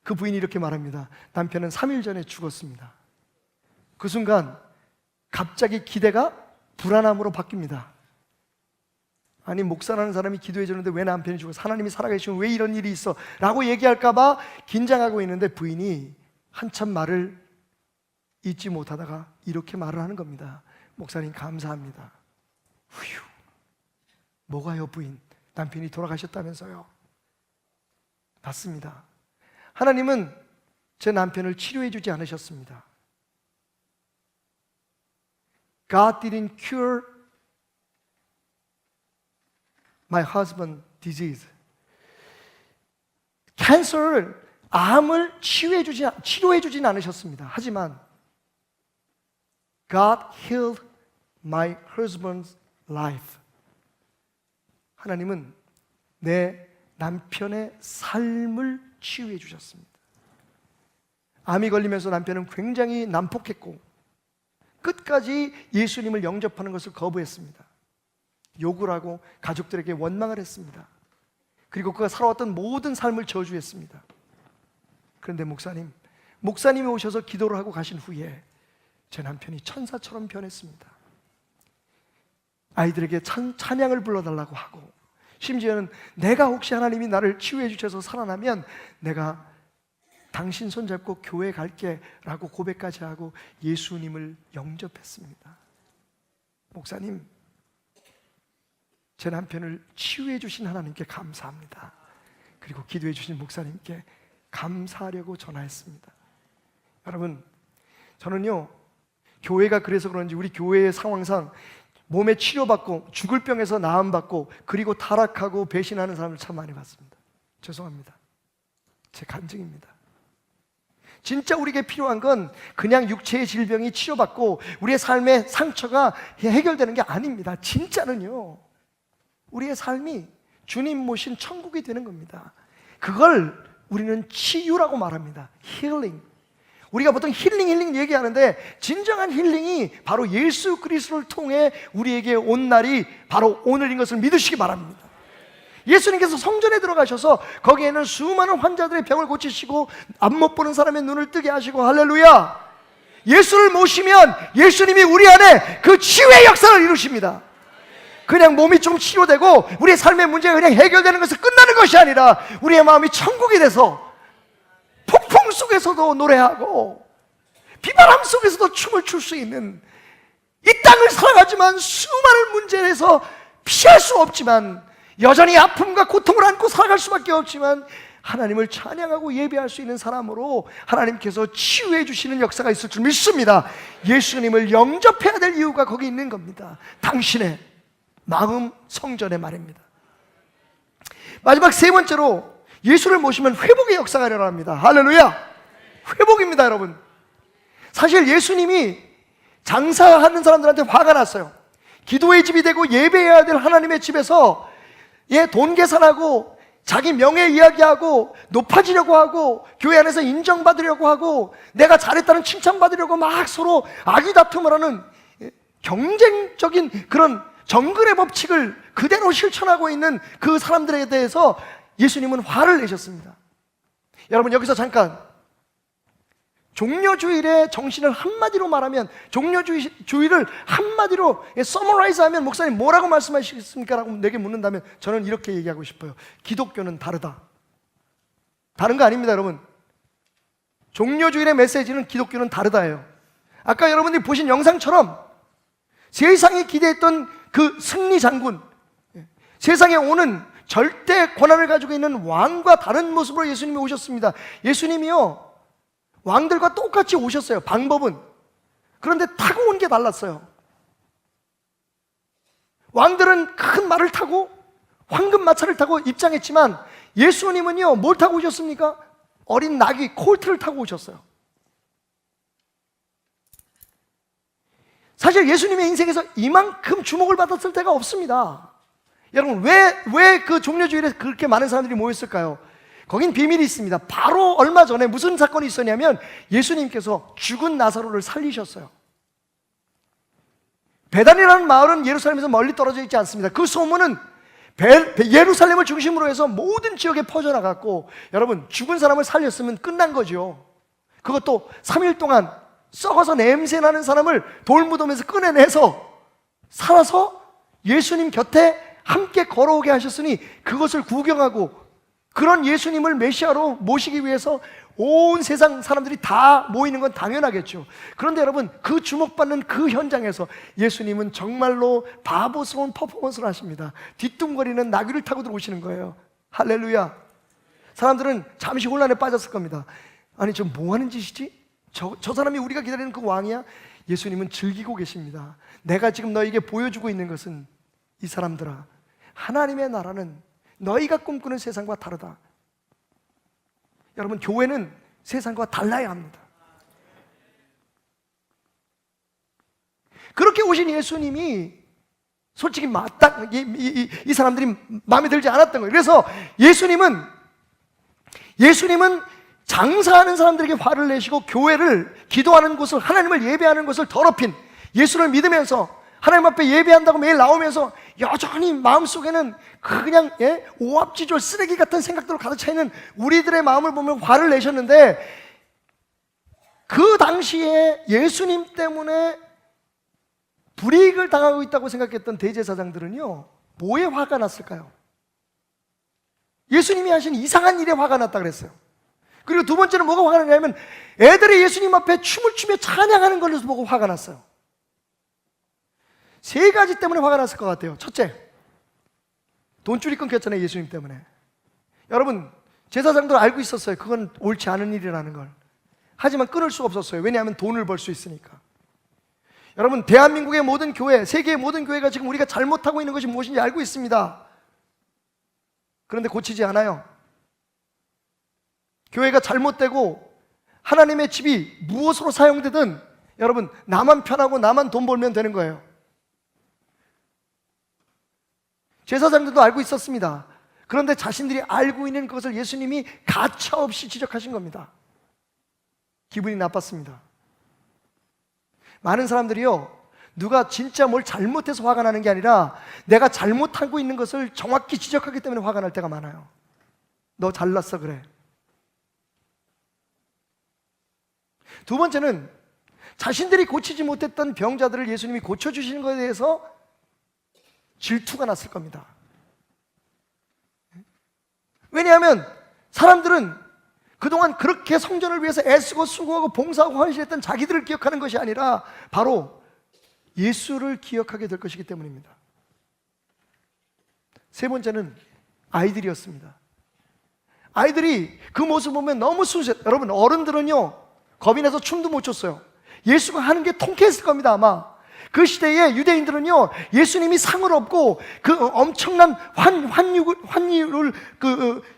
그 부인이 이렇게 말합니다. 남편은 3일 전에 죽었습니다. 그 순간 갑자기 기대가 불안함으로 바뀝니다. 아니, 목사라는 사람이 기도해 주는데 왜 남편이 죽어서, 하나님이 살아계시면 왜 이런 일이 있어? 라고 얘기할까 봐 긴장하고 있는데 부인이 한참 말을 잊지 못하다가 이렇게 말을 하는 겁니다. 목사님 감사합니다. 휴, 뭐가요 부인? 남편이 돌아가셨다면서요? 맞습니다. 하나님은 제 남편을 치료해 주지 않으셨습니다. God didn't cure my husband's disease. 캔서를, 암을 치료해 주진 않으셨습니다. 하지만 God healed my husband's life. 하나님은 내 남편의 삶을 치유해 주셨습니다. 암이 걸리면서 남편은 굉장히 난폭했고 끝까지 예수님을 영접하는 것을 거부했습니다. 욕을 하고 가족들에게 원망을 했습니다. 그리고 그가 살아왔던 모든 삶을 저주했습니다. 그런데 목사님이 오셔서 기도를 하고 가신 후에 제 남편이 천사처럼 변했습니다. 아이들에게 찬양을 불러달라고 하고, 심지어는 내가 혹시 하나님이 나를 치유해 주셔서 살아나면 내가 당신 손잡고 교회 갈게 라고 고백까지 하고 예수님을 영접했습니다. 목사님, 제 남편을 치유해 주신 하나님께 감사합니다. 그리고 기도해 주신 목사님께 감사하려고 전화했습니다. 여러분, 저는요, 교회가 그래서 그런지 우리 교회의 상황상 몸에 치료받고 죽을 병에서 나음받고 그리고 타락하고 배신하는 사람을 참 많이 봤습니다. 죄송합니다. 제 간증입니다. 진짜 우리에게 필요한 건 그냥 육체의 질병이 치료받고 우리의 삶의 상처가 해결되는 게 아닙니다. 진짜는요, 우리의 삶이 주님 모신 천국이 되는 겁니다. 그걸 우리는 치유라고 말합니다. 힐링. 우리가 보통 힐링 얘기하는데 진정한 힐링이 바로 예수 그리스도를 통해 우리에게 온 날이 바로 오늘인 것을 믿으시기 바랍니다. 예수님께서 성전에 들어가셔서 거기에는 수많은 환자들의 병을 고치시고 앞 못 보는 사람의 눈을 뜨게 하시고, 할렐루야, 예수를 모시면 예수님이 우리 안에 그 치유의 역사를 이루십니다. 그냥 몸이 좀 치료되고 우리의 삶의 문제가 그냥 해결되는 것을 끝나는 것이 아니라 우리의 마음이 천국이 돼서 폭풍 속에서도 노래하고 비바람 속에서도 춤을 출 수 있는, 이 땅을 살아가지만 수많은 문제에서 피할 수 없지만 여전히 아픔과 고통을 안고 살아갈 수밖에 없지만 하나님을 찬양하고 예배할 수 있는 사람으로 하나님께서 치유해 주시는 역사가 있을 줄 믿습니다. 예수님을 영접해야 될 이유가 거기 있는 겁니다. 당신의 마음 성전의 말입니다. 마지막 세 번째로, 예수를 모시면 회복의 역사가 일어납니다. 할렐루야! 회복입니다, 여러분. 사실 예수님이 장사하는 사람들한테 화가 났어요. 기도의 집이 되고 예배해야 될 하나님의 집에서 돈 계산하고 자기 명예 이야기하고 높아지려고 하고 교회 안에서 인정받으려고 하고 내가 잘했다는 칭찬받으려고 막 서로 아기다툼을 하는 경쟁적인 그런 정글의 법칙을 그대로 실천하고 있는 그 사람들에 대해서 예수님은 화를 내셨습니다. 여러분, 여기서 잠깐 종려주일의 정신을 한마디로 말하면, 종려주일을 한마디로 서머라이즈하면 목사님 뭐라고 말씀하시겠습니까? 라고 내게 묻는다면 저는 이렇게 얘기하고 싶어요. 기독교는 다르다. 다른 거 아닙니다, 여러분. 종려주일의 메시지는 기독교는 다르다예요. 아까 여러분들이 보신 영상처럼 세상이 기대했던 그 승리 장군, 세상에 오는 절대 권한을 가지고 있는 왕과 다른 모습으로 예수님이 오셨습니다. 예수님이요, 왕들과 똑같이 오셨어요, 방법은. 그런데 타고 온 게 달랐어요. 왕들은 큰 말을 타고 황금 마차를 타고 입장했지만 예수님은요, 뭘 타고 오셨습니까? 어린 나귀 콜트를 타고 오셨어요. 사실 예수님의 인생에서 이만큼 주목을 받았을 때가 없습니다. 여러분, 왜 그 종려주일에 그렇게 많은 사람들이 모였을까요? 거긴 비밀이 있습니다. 바로 얼마 전에 무슨 사건이 있었냐면 예수님께서 죽은 나사로를 살리셨어요. 베단이라는 마을은 예루살렘에서 멀리 떨어져 있지 않습니다. 그 소문은 예루살렘을 중심으로 해서 모든 지역에 퍼져나갔고, 여러분, 죽은 사람을 살렸으면 끝난 거죠. 그것도 3일 동안 썩어서 냄새나는 사람을 돌무덤에서 꺼내내서 살아서 예수님 곁에 함께 걸어오게 하셨으니 그것을 구경하고 그런 예수님을 메시아로 모시기 위해서 온 세상 사람들이 다 모이는 건 당연하겠죠. 그런데 여러분, 그 주목받는 그 현장에서 예수님은 정말로 바보스러운 퍼포먼스를 하십니다. 뒤뚱거리는 나귀를 타고 들어오시는 거예요. 할렐루야. 사람들은 잠시 혼란에 빠졌을 겁니다. 아니, 저 뭐 하는 짓이지? 저 사람이 우리가 기다리는 그 왕이야? 예수님은 즐기고 계십니다. 내가 지금 너에게 보여주고 있는 것은, 이 사람들아, 하나님의 나라는 너희가 꿈꾸는 세상과 다르다. 여러분, 교회는 세상과 달라야 합니다. 그렇게 오신 예수님이 솔직히 이 사람들이 마음에 들지 않았던 거예요. 그래서 예수님은 장사하는 사람들에게 화를 내시고 교회를, 기도하는 곳을, 하나님을 예배하는 곳을 더럽힌, 예수를 믿으면서 하나님 앞에 예배한다고 매일 나오면서 여전히 마음속에는 그냥 오합지졸 쓰레기 같은 생각들로 가득 차 있는 우리들의 마음을 보면 화를 내셨는데, 그 당시에 예수님 때문에 불이익을 당하고 있다고 생각했던 대제사장들은요, 뭐에 화가 났을까요? 예수님이 하신 이상한 일에 화가 났다 그랬어요. 그리고 두 번째는 뭐가 화가 났냐면 애들이 예수님 앞에 춤을 추며 찬양하는 걸로 보고 화가 났어요. 세 가지 때문에 화가 났을 것 같아요. 첫째, 돈줄이 끊겼잖아요, 예수님 때문에. 여러분, 제사장들 알고 있었어요. 그건 옳지 않은 일이라는 걸. 하지만 끊을 수가 없었어요. 왜냐하면 돈을 벌 수 있으니까. 여러분, 대한민국의 모든 교회, 세계의 모든 교회가 지금 우리가 잘못하고 있는 것이 무엇인지 알고 있습니다. 그런데 고치지 않아요. 교회가 잘못되고 하나님의 집이 무엇으로 사용되든 여러분, 나만 편하고 나만 돈 벌면 되는 거예요. 제사장들도 알고 있었습니다. 그런데 자신들이 알고 있는 것을 예수님이 가차없이 지적하신 겁니다. 기분이 나빴습니다. 많은 사람들이요, 누가 진짜 뭘 잘못해서 화가 나는 게 아니라 내가 잘못하고 있는 것을 정확히 지적하기 때문에 화가 날 때가 많아요. 너 잘났어 그래. 두 번째는 자신들이 고치지 못했던 병자들을 예수님이 고쳐주시는 것에 대해서 질투가 났을 겁니다. 왜냐하면 사람들은 그동안 그렇게 성전을 위해서 애쓰고 수고하고 봉사하고 헌신했던 자기들을 기억하는 것이 아니라 바로 예수를 기억하게 될 것이기 때문입니다. 세 번째는 아이들이었습니다. 아이들이 그 모습을 보면 너무 순수했어요. 여러분, 어른들은요, 겁이 나서 춤도 못 췄어요. 예수가 하는 게 통쾌했을 겁니다, 아마. 그 시대에 유대인들은요, 예수님이 상을 얻고 그 엄청난 환율을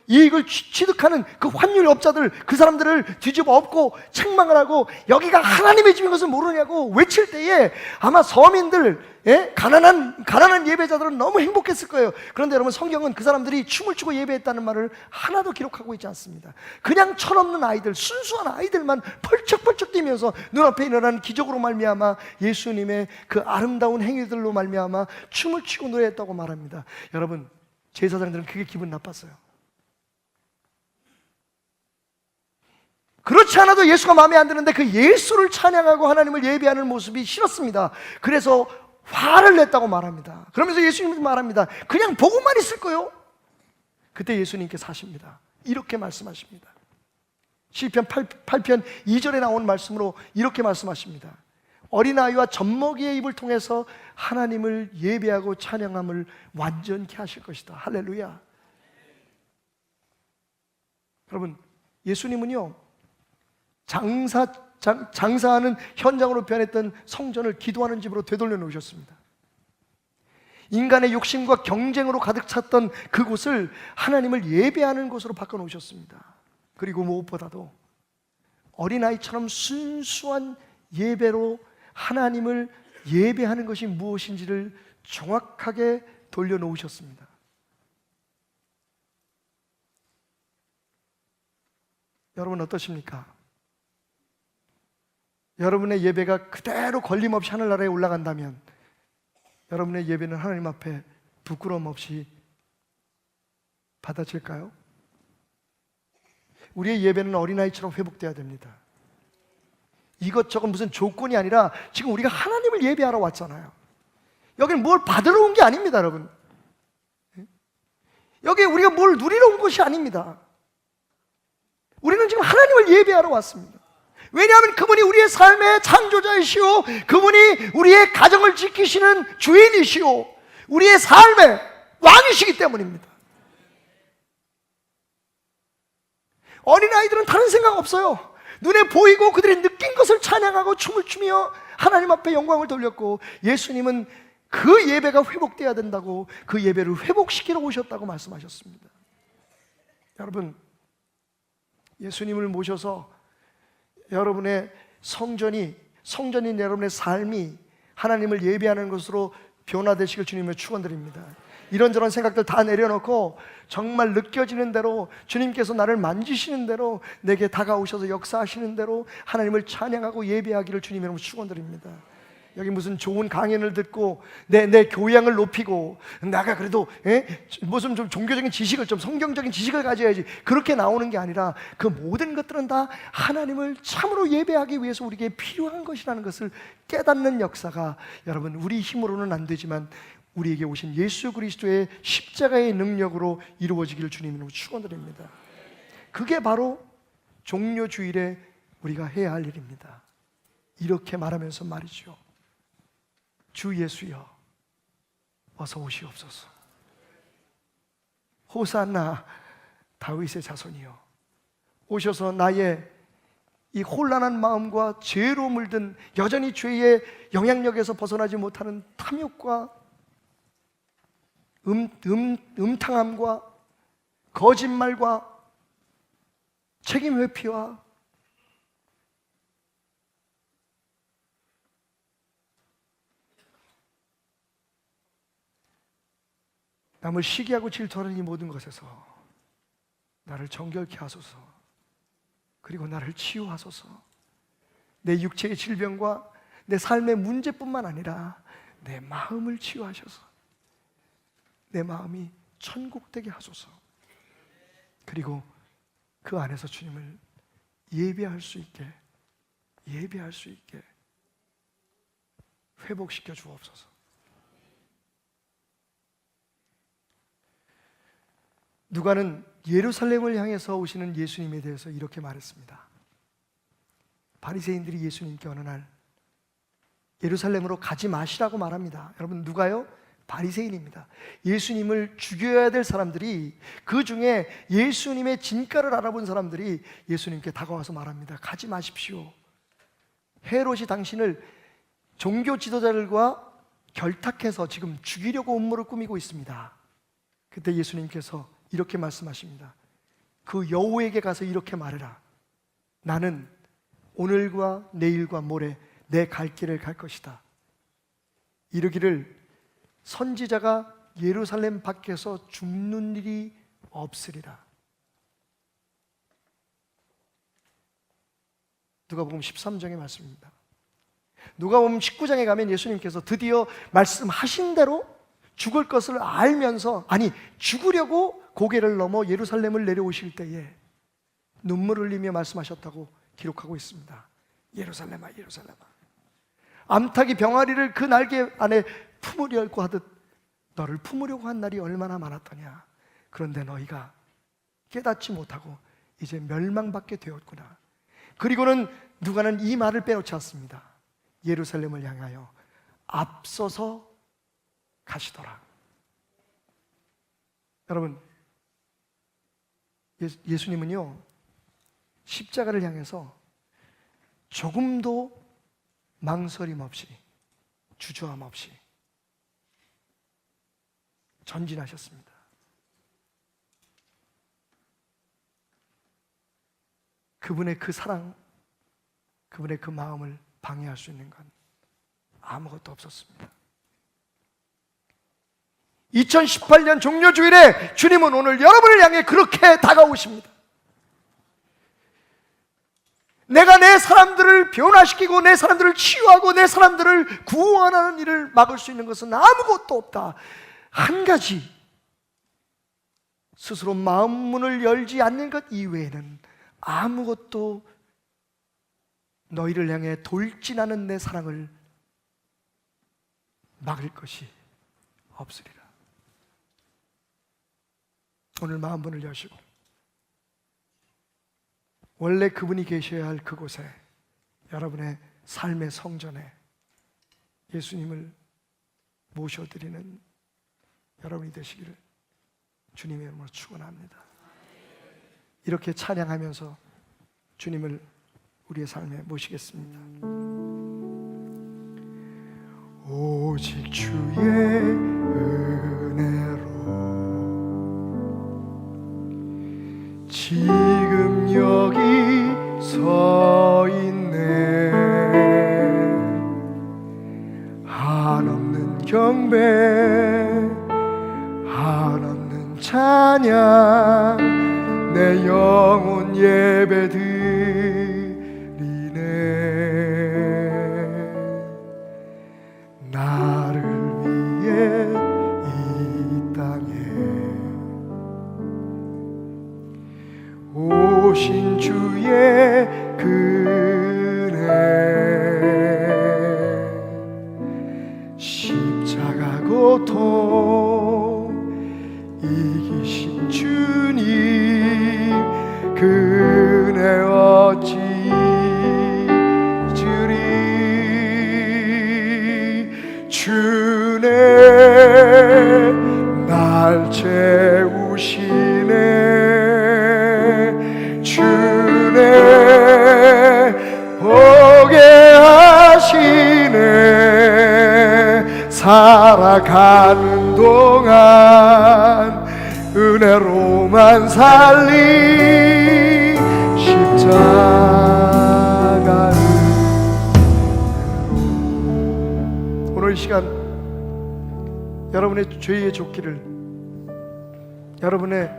이익을 취득하는 그 환율업자들, 그 사람들을 뒤집어 엎고 책망을 하고 여기가 하나님의 집인 것을 모르냐고 외칠 때에 아마 서민들, 가난한 예배자들은 너무 행복했을 거예요. 그런데 여러분, 성경은 그 사람들이 춤을 추고 예배했다는 말을 하나도 기록하고 있지 않습니다. 그냥 철없는 아이들, 순수한 아이들만 펄쩍펄쩍 뛰면서 눈앞에 일어난 기적으로 말미암아 예수님의 그 아름다운 행위들로 말미암아 춤을 추고 노래했다고 말합니다. 여러분, 제사장들은 그게 기분 나빴어요. 그렇지 않아도 예수가 마음에 안 드는데 그 예수를 찬양하고 하나님을 예배하는 모습이 싫었습니다. 그래서 화를 냈다고 말합니다. 그러면서 예수님은 말합니다. 그냥 보고만 있을 거요. 그때 예수님께서 하십니다. 이렇게 말씀하십니다. 시편 8편 2절에 나온 말씀으로 이렇게 말씀하십니다. 어린아이와 젖먹이의 입을 통해서 하나님을 예배하고 찬양함을 완전케 하실 것이다. 할렐루야. 여러분, 예수님은요, 장사하는 현장으로 변했던 성전을 기도하는 집으로 되돌려 놓으셨습니다. 인간의 욕심과 경쟁으로 가득 찼던 그곳을 하나님을 예배하는 곳으로 바꿔 놓으셨습니다. 그리고 무엇보다도 어린아이처럼 순수한 예배로 하나님을 예배하는 것이 무엇인지를 정확하게 돌려놓으셨습니다. 여러분 어떠십니까? 여러분의 예배가 그대로 걸림없이 하늘나라에 올라간다면 여러분의 예배는 하나님 앞에 부끄러움 없이 받아질까요? 우리의 예배는 어린아이처럼 회복돼야 됩니다. 이것저것 무슨 조건이 아니라 지금 우리가 하나님을 예배하러 왔잖아요. 여기는 뭘 받으러 온 게 아닙니다, 여러분. 여기 우리가 뭘 누리러 온 것이 아닙니다. 우리는 지금 하나님을 예배하러 왔습니다. 왜냐하면 그분이 우리의 삶의 창조자이시오, 그분이 우리의 가정을 지키시는 주인이시오, 우리의 삶의 왕이시기 때문입니다. 어린아이들은 다른 생각 없어요. 눈에 보이고 그들이 느낀 것을 찬양하고 춤을 추며 하나님 앞에 영광을 돌렸고, 예수님은 그 예배가 회복돼야 된다고 그 예배를 회복시키러 오셨다고 말씀하셨습니다. 여러분, 예수님을 모셔서 여러분의 성전인 여러분의 삶이 하나님을 예배하는 것으로 변화되시길 주님을 축원드립니다. 이런저런 생각들 다 내려놓고 정말 느껴지는 대로 주님께서 나를 만지시는 대로 내게 다가오셔서 역사하시는 대로 하나님을 찬양하고 예배하기를 주님 이름으로 축원드립니다. 여기 무슨 좋은 강연을 듣고 내 교양을 높이고 내가 그래도 무슨 좀 종교적인 지식을, 좀 성경적인 지식을 가져야지, 그렇게 나오는 게 아니라 그 모든 것들은 다 하나님을 참으로 예배하기 위해서 우리에게 필요한 것이라는 것을 깨닫는 역사가, 여러분, 우리 힘으로는 안 되지만 우리에게 오신 예수 그리스도의 십자가의 능력으로 이루어지기를 주님으로 축원드립니다. 그게 바로 종료주일에 우리가 해야 할 일입니다. 이렇게 말하면서 말이죠. 주 예수여, 어서 오시옵소서. 호산나 다윗의 자손이여, 오셔서 나의 이 혼란한 마음과 죄로 물든, 여전히 죄의 영향력에서 벗어나지 못하는 탐욕과 음탕함과 거짓말과 책임 회피와 남을 시기하고 질투하는 이 모든 것에서 나를 정결케 하소서. 그리고 나를 치유하소서. 내 육체의 질병과 내 삶의 문제뿐만 아니라 내 마음을 치유하셔서 내 마음이 천국되게 하소서. 그리고 그 안에서 주님을 예배할 수 있게 회복시켜 주옵소서. 누가는 예루살렘을 향해서 오시는 예수님에 대해서 이렇게 말했습니다. 바리새인들이 예수님께 어느 날 예루살렘으로 가지 마시라고 말합니다. 여러분, 누가요? 바리새인입니다. 예수님을 죽여야 될 사람들이, 그 중에 예수님의 진가를 알아본 사람들이 예수님께 다가와서 말합니다. 가지 마십시오. 헤롯이 당신을 종교 지도자들과 결탁해서 지금 죽이려고 음모를 꾸미고 있습니다. 그때 예수님께서 이렇게 말씀하십니다. 그 여우에게 가서 이렇게 말해라. 나는 오늘과 내일과 모레 내 갈 길을 갈 것이다. 이르기를 선지자가 예루살렘 밖에서 죽는 일이 없으리라. 누가복음 13장의 말씀입니다. 누가복음 19장에 가면 예수님께서 드디어 말씀하신 대로 죽을 것을 알면서, 아니 죽으려고 고개를 넘어 예루살렘을 내려오실 때에 눈물을 흘리며 말씀하셨다고 기록하고 있습니다. 예루살렘아, 예루살렘아, 암탉이 병아리를 그 날개 안에 품으려고 하듯 너를 품으려고 한 날이 얼마나 많았더냐. 그런데 너희가 깨닫지 못하고 이제 멸망받게 되었구나. 그리고는 누가는 이 말을 빼놓지 않습니다. 예루살렘을 향하여 앞서서 가시더라. 여러분, 예수님은요, 십자가를 향해서 조금도 망설임 없이, 주저함 없이 전진하셨습니다. 그분의 그 사랑, 그분의 그 마음을 방해할 수 있는 건 아무것도 없었습니다. 2018년 종료주일에 주님은 오늘 여러분을 향해 그렇게 다가오십니다. 내가 내 사람들을 변화시키고 내 사람들을 치유하고 내 사람들을 구원하는 일을 막을 수 있는 것은 아무것도 없다. 한 가지, 스스로 마음문을 열지 않는 것 이외에는 아무것도 너희를 향해 돌진하는 내 사랑을 막을 것이 없으리라. 오늘 마음문을 여시고 원래 그분이 계셔야 할 그곳에, 여러분의 삶의 성전에 예수님을 모셔드리는 여러분이 되시기를 주님의 이름으로 축원합니다. 이렇게 찬양하면서 주님을 우리의 삶에 모시겠습니다. 오직 주의 은혜로 지금 여기 서 있네. 한없는 경배, 한없는 찬양, 내 영혼 예배 드리네. 오신 주의 그네 십자가 고통 이기신 주님 그네 어찌 잊으리 주네 날 채우시네 주네 보게 하시네 살아가는 동안 은혜로만 살리 십자가를 오늘 이 시간 여러분의 죄의 조끼를 여러분의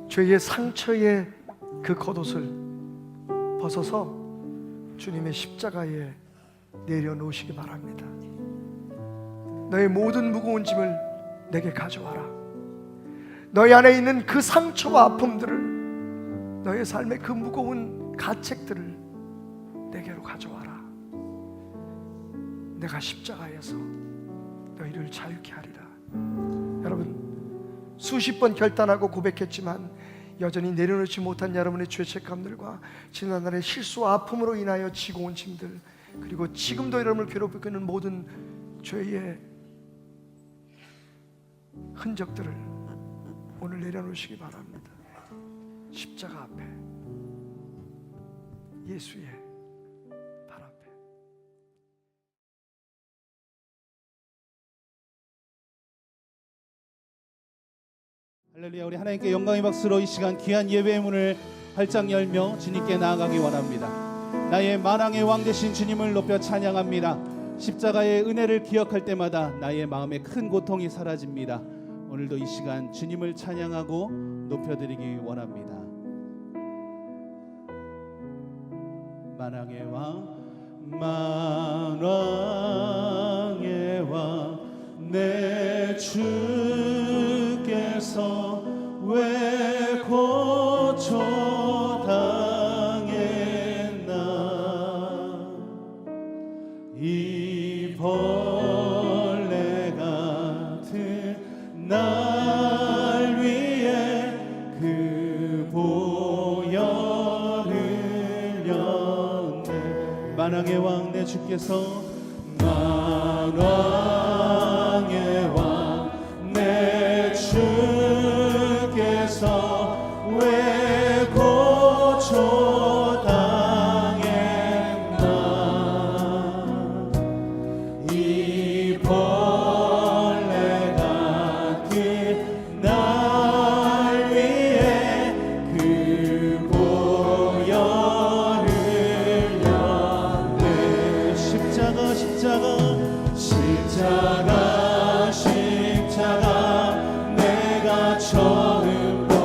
죄의 상처의 그 겉옷을 벗어서 주님의 십자가에 내려놓으시기 바랍니다. 너의 모든 무거운 짐을 내게 가져와라. 너희 안에 있는 그 상처와 아픔들을 너의 삶의 그 무거운 가책들을 내게로 가져와라. 내가 십자가에서 너희를 자유케 하리라. 여러분 수십 번 결단하고 고백했지만 여전히 내려놓지 못한 여러분의 죄책감들과 지난날의 실수와 아픔으로 인하여 지고 온 짐들 그리고 지금도 여러분을 괴롭히고 있는 모든 죄의 흔적들을 오늘 내려놓으시기 바랍니다. 십자가 앞에 예수의 발 앞에 할렐루야. 우리 하나님께 영광의 박수로 이 시간 귀한 예배의 문을 활짝 열며 주님께 나아가기 원합니다. 나의 만왕의 왕 되신 주님을 높여 찬양합니다. 십자가의 은혜를 기억할 때마다 나의 마음에 큰 고통이 사라집니다. 오늘도 이 시간 주님을 찬양하고 높여드리기 원합니다. 만왕의 왕 만왕의 왕 내 주께서 왜 고초 당했나 이 벌레 같은 날 위해 그 보혈을 흘렸네. 만왕의 왕 내 주께서 만왕의 왕 내 주께서 왜 고초 당했나 이 벌레 같은 날 위해 그 보혈을 흘렸네. 십자가 십자가 내가 처음 볼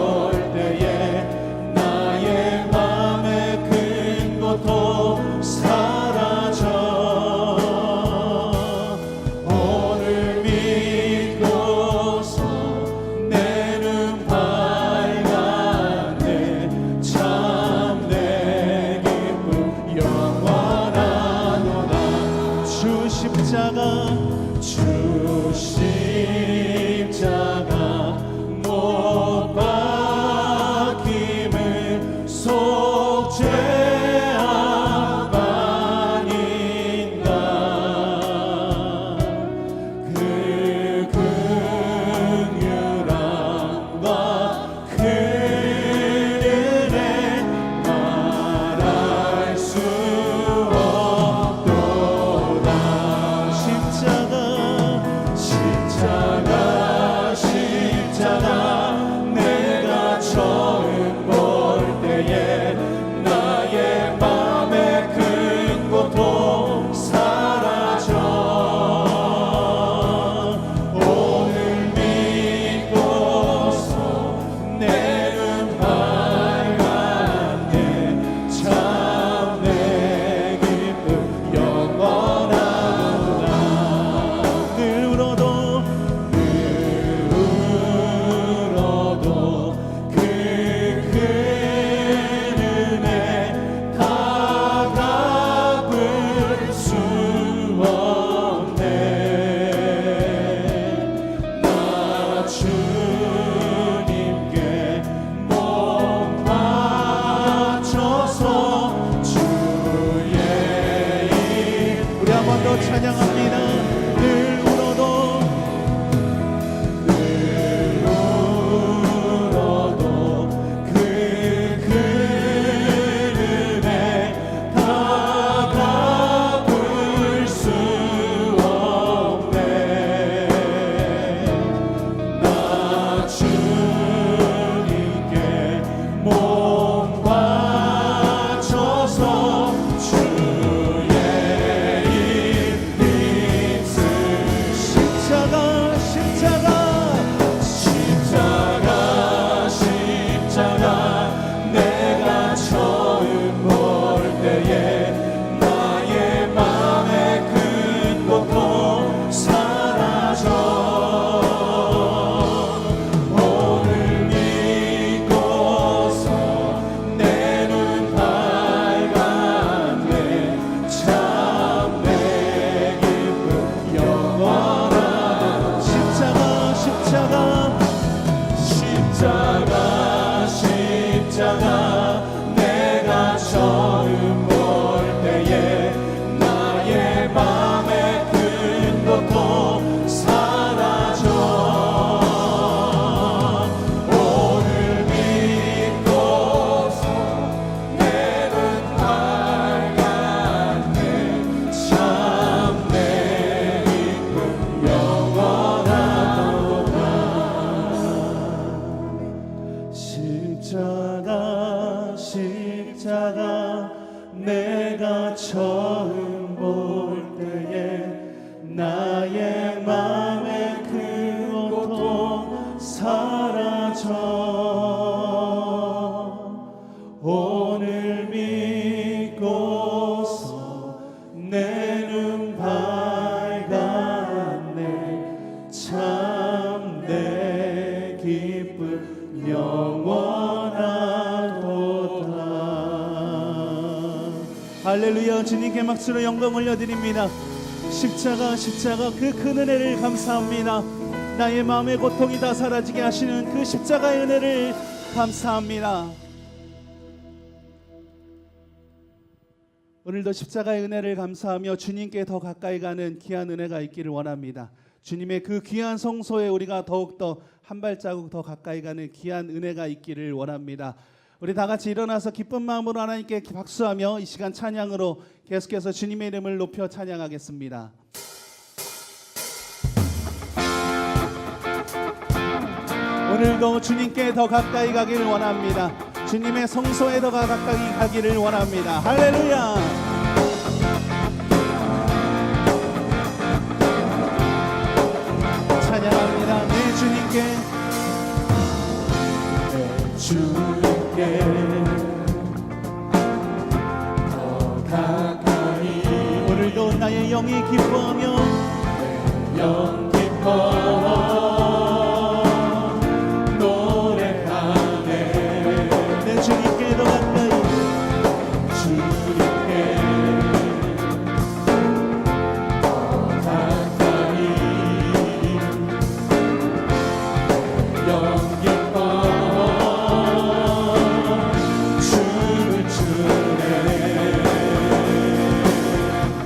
십자가 내가 처음 볼 때에 나의 맘에 큰 고통 사라져 오늘 믿고서 내는 밝았네 참 내 기쁨 영원하도다 십자가 내가 처음 볼 때에 나의 맘에 큰 고통 사라져 오늘 믿고서 내 눈 밝았네 참 내 기쁨 영원하도다. 할렐루야. 주님께 박수로 영광 올려드립니다. 십자가 그 큰 은혜를 감사합니다. 나의 마음의 고통이 다 사라지게 하시는 그 십자가의 은혜를 감사합니다. 오늘도 십자가의 은혜를 감사하며 주님께 더 가까이 가는 귀한 은혜가 있기를 원합니다. 주님의 그 귀한 성소에 우리가 더욱더 한 발자국 더 가까이 가는 귀한 은혜가 있기를 원합니다. 우리 다 같이 일어나서 기쁜 마음으로 하나님께 박수하며 이 시간 찬양으로 계속해서 주님의 이름을 높여 찬양하겠습니다. 오늘도 주님께 더 가까이 가기를 원합니다. 주님의 성소에 더 가까이 가기를 원합니다. 할렐루야. 찬양합니다. 내 주님께 더 가까이 오늘도 나의 영이 기뻐하며 내 영 기뻐 노래하네 내 주님께 더 가까이 주님께 더 가까이 영 기뻐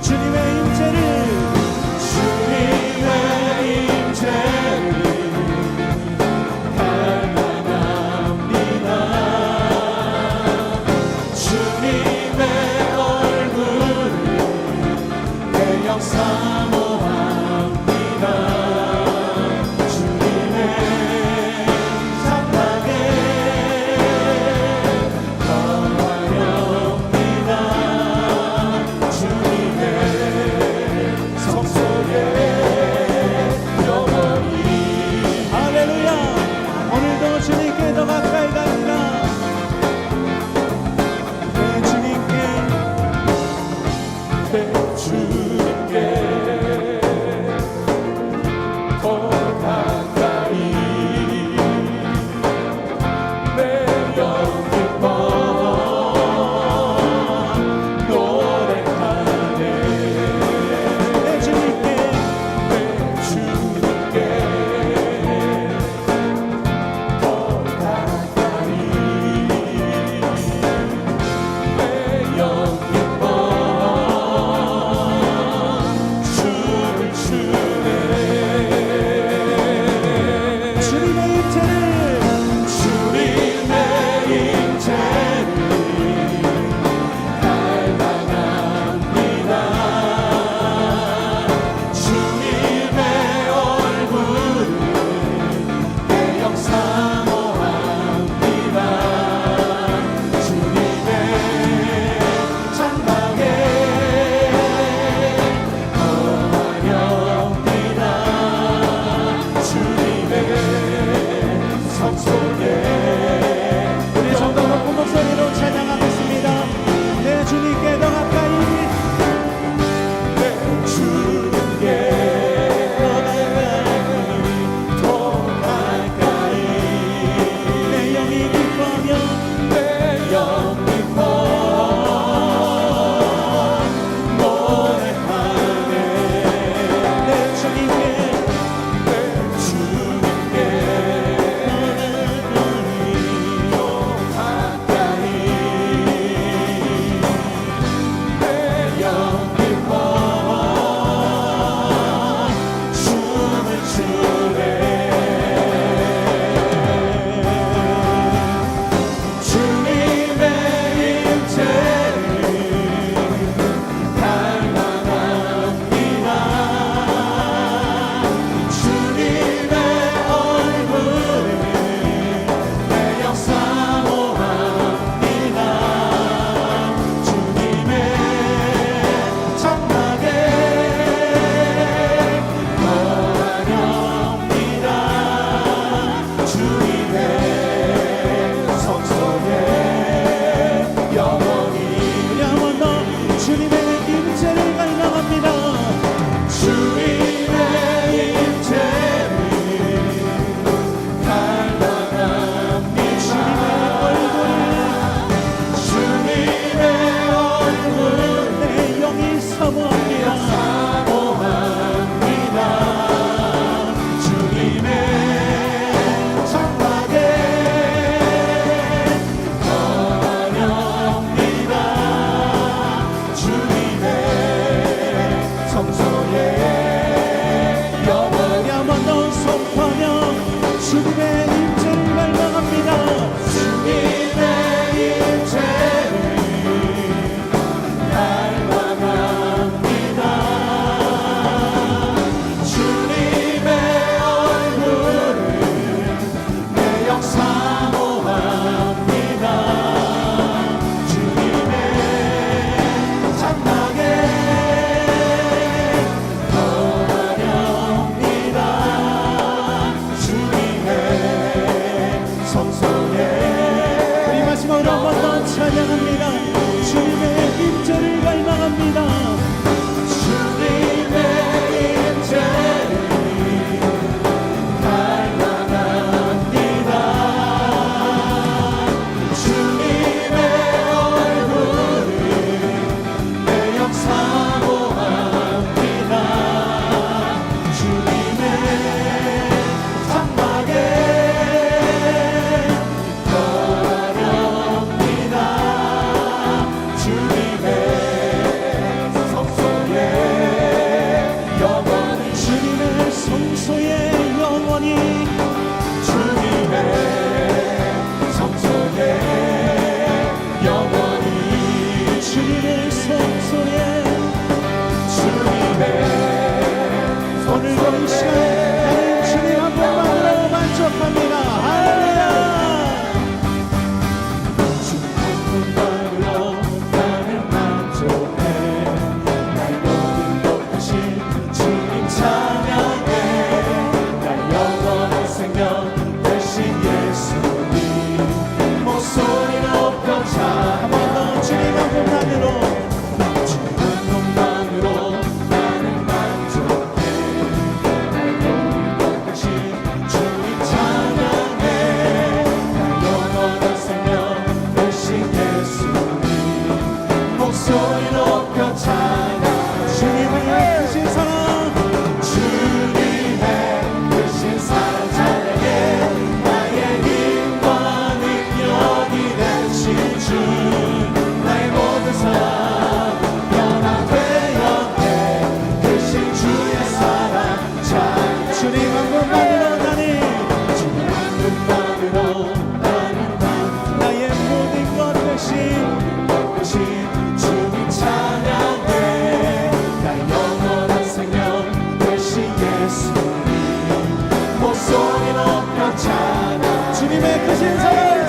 주님의 임재를 주님의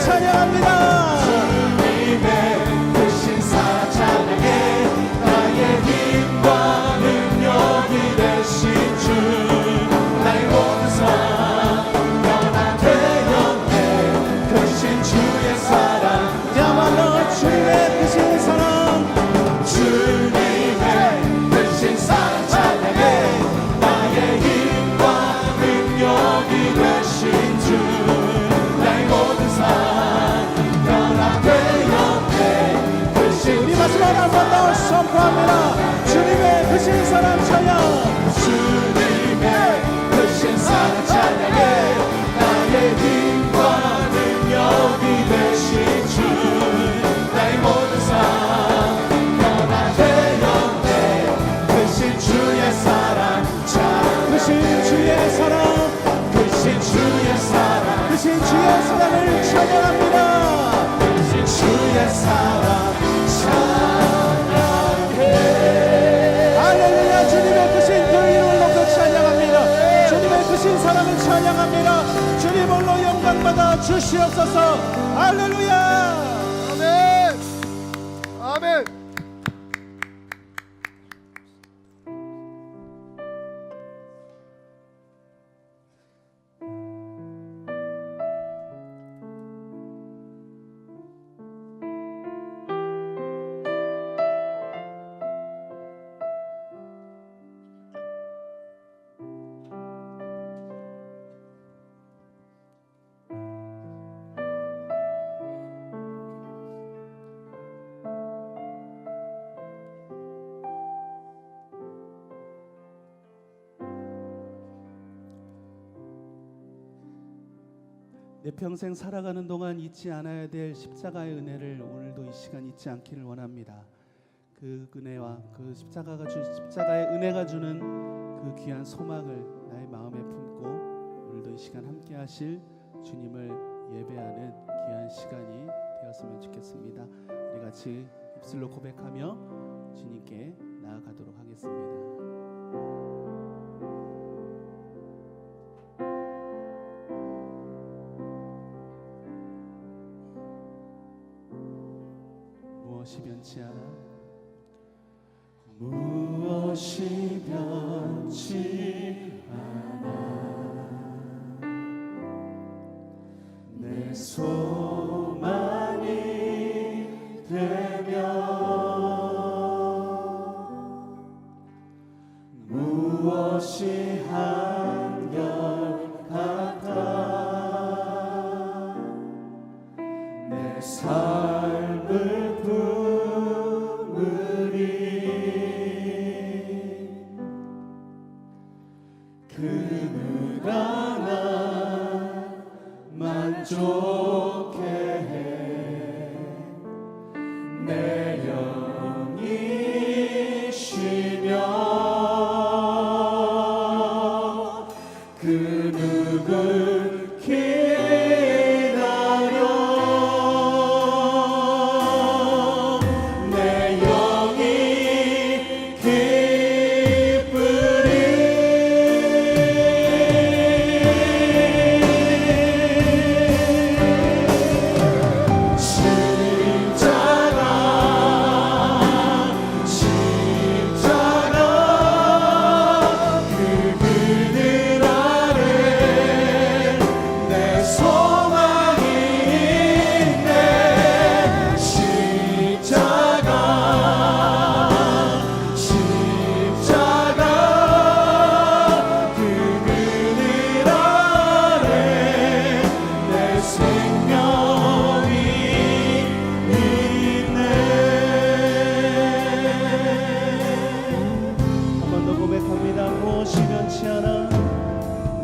찬양합니다. 주님의 크신 사랑 찬양해. 나의 힘과 능력이 되신 주, 나의 모든 삶 변화되었네. 크신 주의 사랑, 야말로 주님의 크신 사랑, 주님의 크신 사랑 찬양해. 나의 힘과 능력이 되신 주, 나의 모든 삶 변화되었네. 크신 우리 마지막 한 번 더 선포합니다. 주님의 크신 사랑 찬양, 주님의 크신 사랑 찬양해. 나의 힘과 능력이 되신 주, 나의 모든 삶 변화되었네. 크신 주의 사랑 찬양, 크신 주의 사랑, 크신 주의 사랑, 크신 주의 사랑을 찬양합니다. 크신 주의 사랑 찬양해. 할렐루야. 주님의 크신 그 이름을 높여 찬양합니다. 주님의 크신 사랑을 찬양합니다. 주님 홀로 영광 받아 주시옵소서. 할렐루야. 아멘. 아멘. 내 평생 살아가는 동안 잊지 않아야 될 십자가의 은혜를 오늘도 이 시간 잊지 않기를 원합니다. 그 은혜와 그 십자가의 은혜가 주는 그 귀한 소망을 나의 마음에 품고 오늘도 이 시간 함께 하실 주님을 예배하는 귀한 시간이 되었으면 좋겠습니다. 우리 같이 입술로 고백하며 주님께 나아가도록 하겠습니다. 무엇이 변치 않아, 무엇이 변치 않아, 내 소망이 되며 무엇이 한결같아, 내 삶을 그늘 하나 만족해 해. 내 영이 쉬며 그 누굴 기다려. 내 영이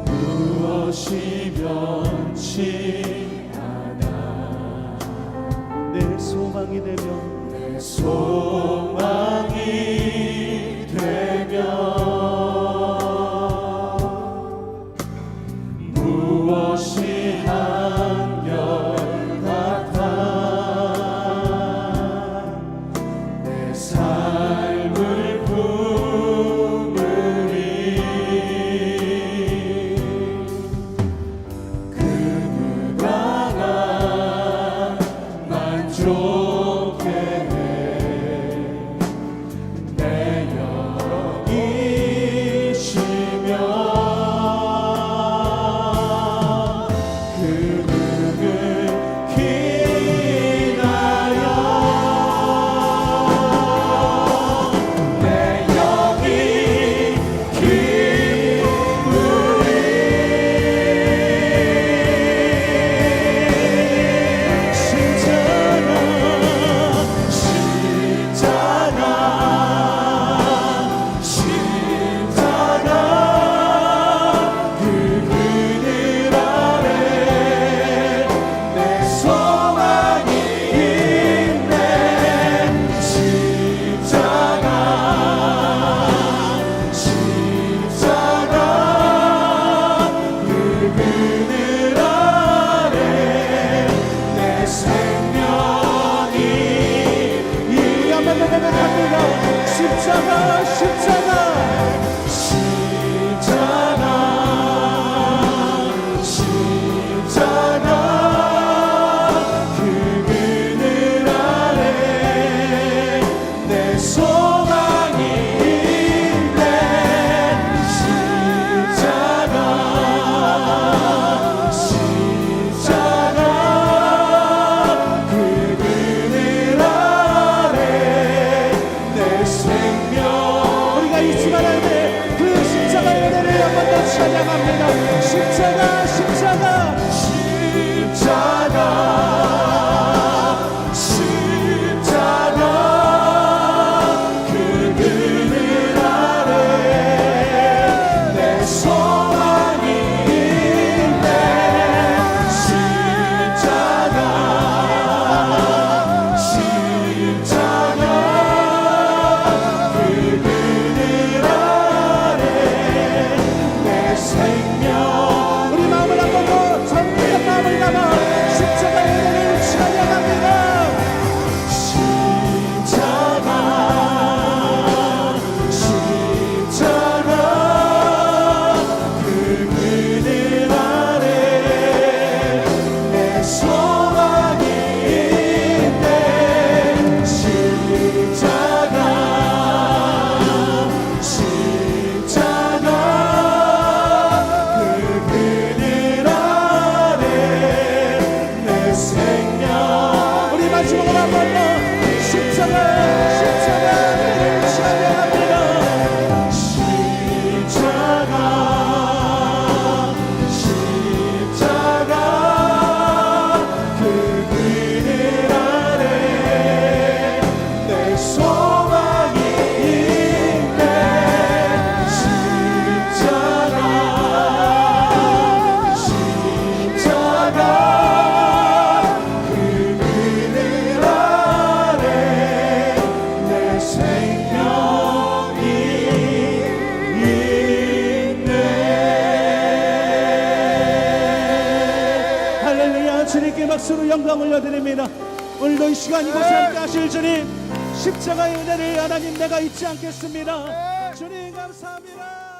무엇이 변치 않아, 내 소망이 되며 내 소망이 되며 무엇이 한결같아, 내 삶을 품으리. 그 누가 좋게 해. 내 영이시며 그분을 기다려. 내 영이 십자가 십자가 십자가 십자가 그 그늘 아래 내 소망이 있네. 십자가 십자가 그 그늘 아래 내 생명. 우리가 잊지 말아야 돼. 그 십자가의 은혜를 한 번 더 찬양합니다. 십자가 십자가 십자가 십자가 그 그늘 아래 내 소망이 있네. 십자가 십자가 그 그늘 아래 내 생명. 우리 마음을 한 번 더 정직한 마음을 담아 십자가의 은혜를 찬양합니다. 십자가 십자가 그 그늘 아래 내 소망이 있네. 십자가 십자가 그 그늘 아래 내 생명. 우리 마지막으로 한 번 더 십자가 십자가를 찬양합니다. 십자가 십자가 그 그늘 아래 내 소망이 있네. 십자가 십자가 그 그늘 아래 내 생명이 있네. 할렐루야. 주님께 박수로 영광 올려드립니다. 오늘도 이 시간 이곳에 함께 하실 주님, 십자가의 은혜를 하나님 내가 잊지 않겠습니다. 주님 감사합니다.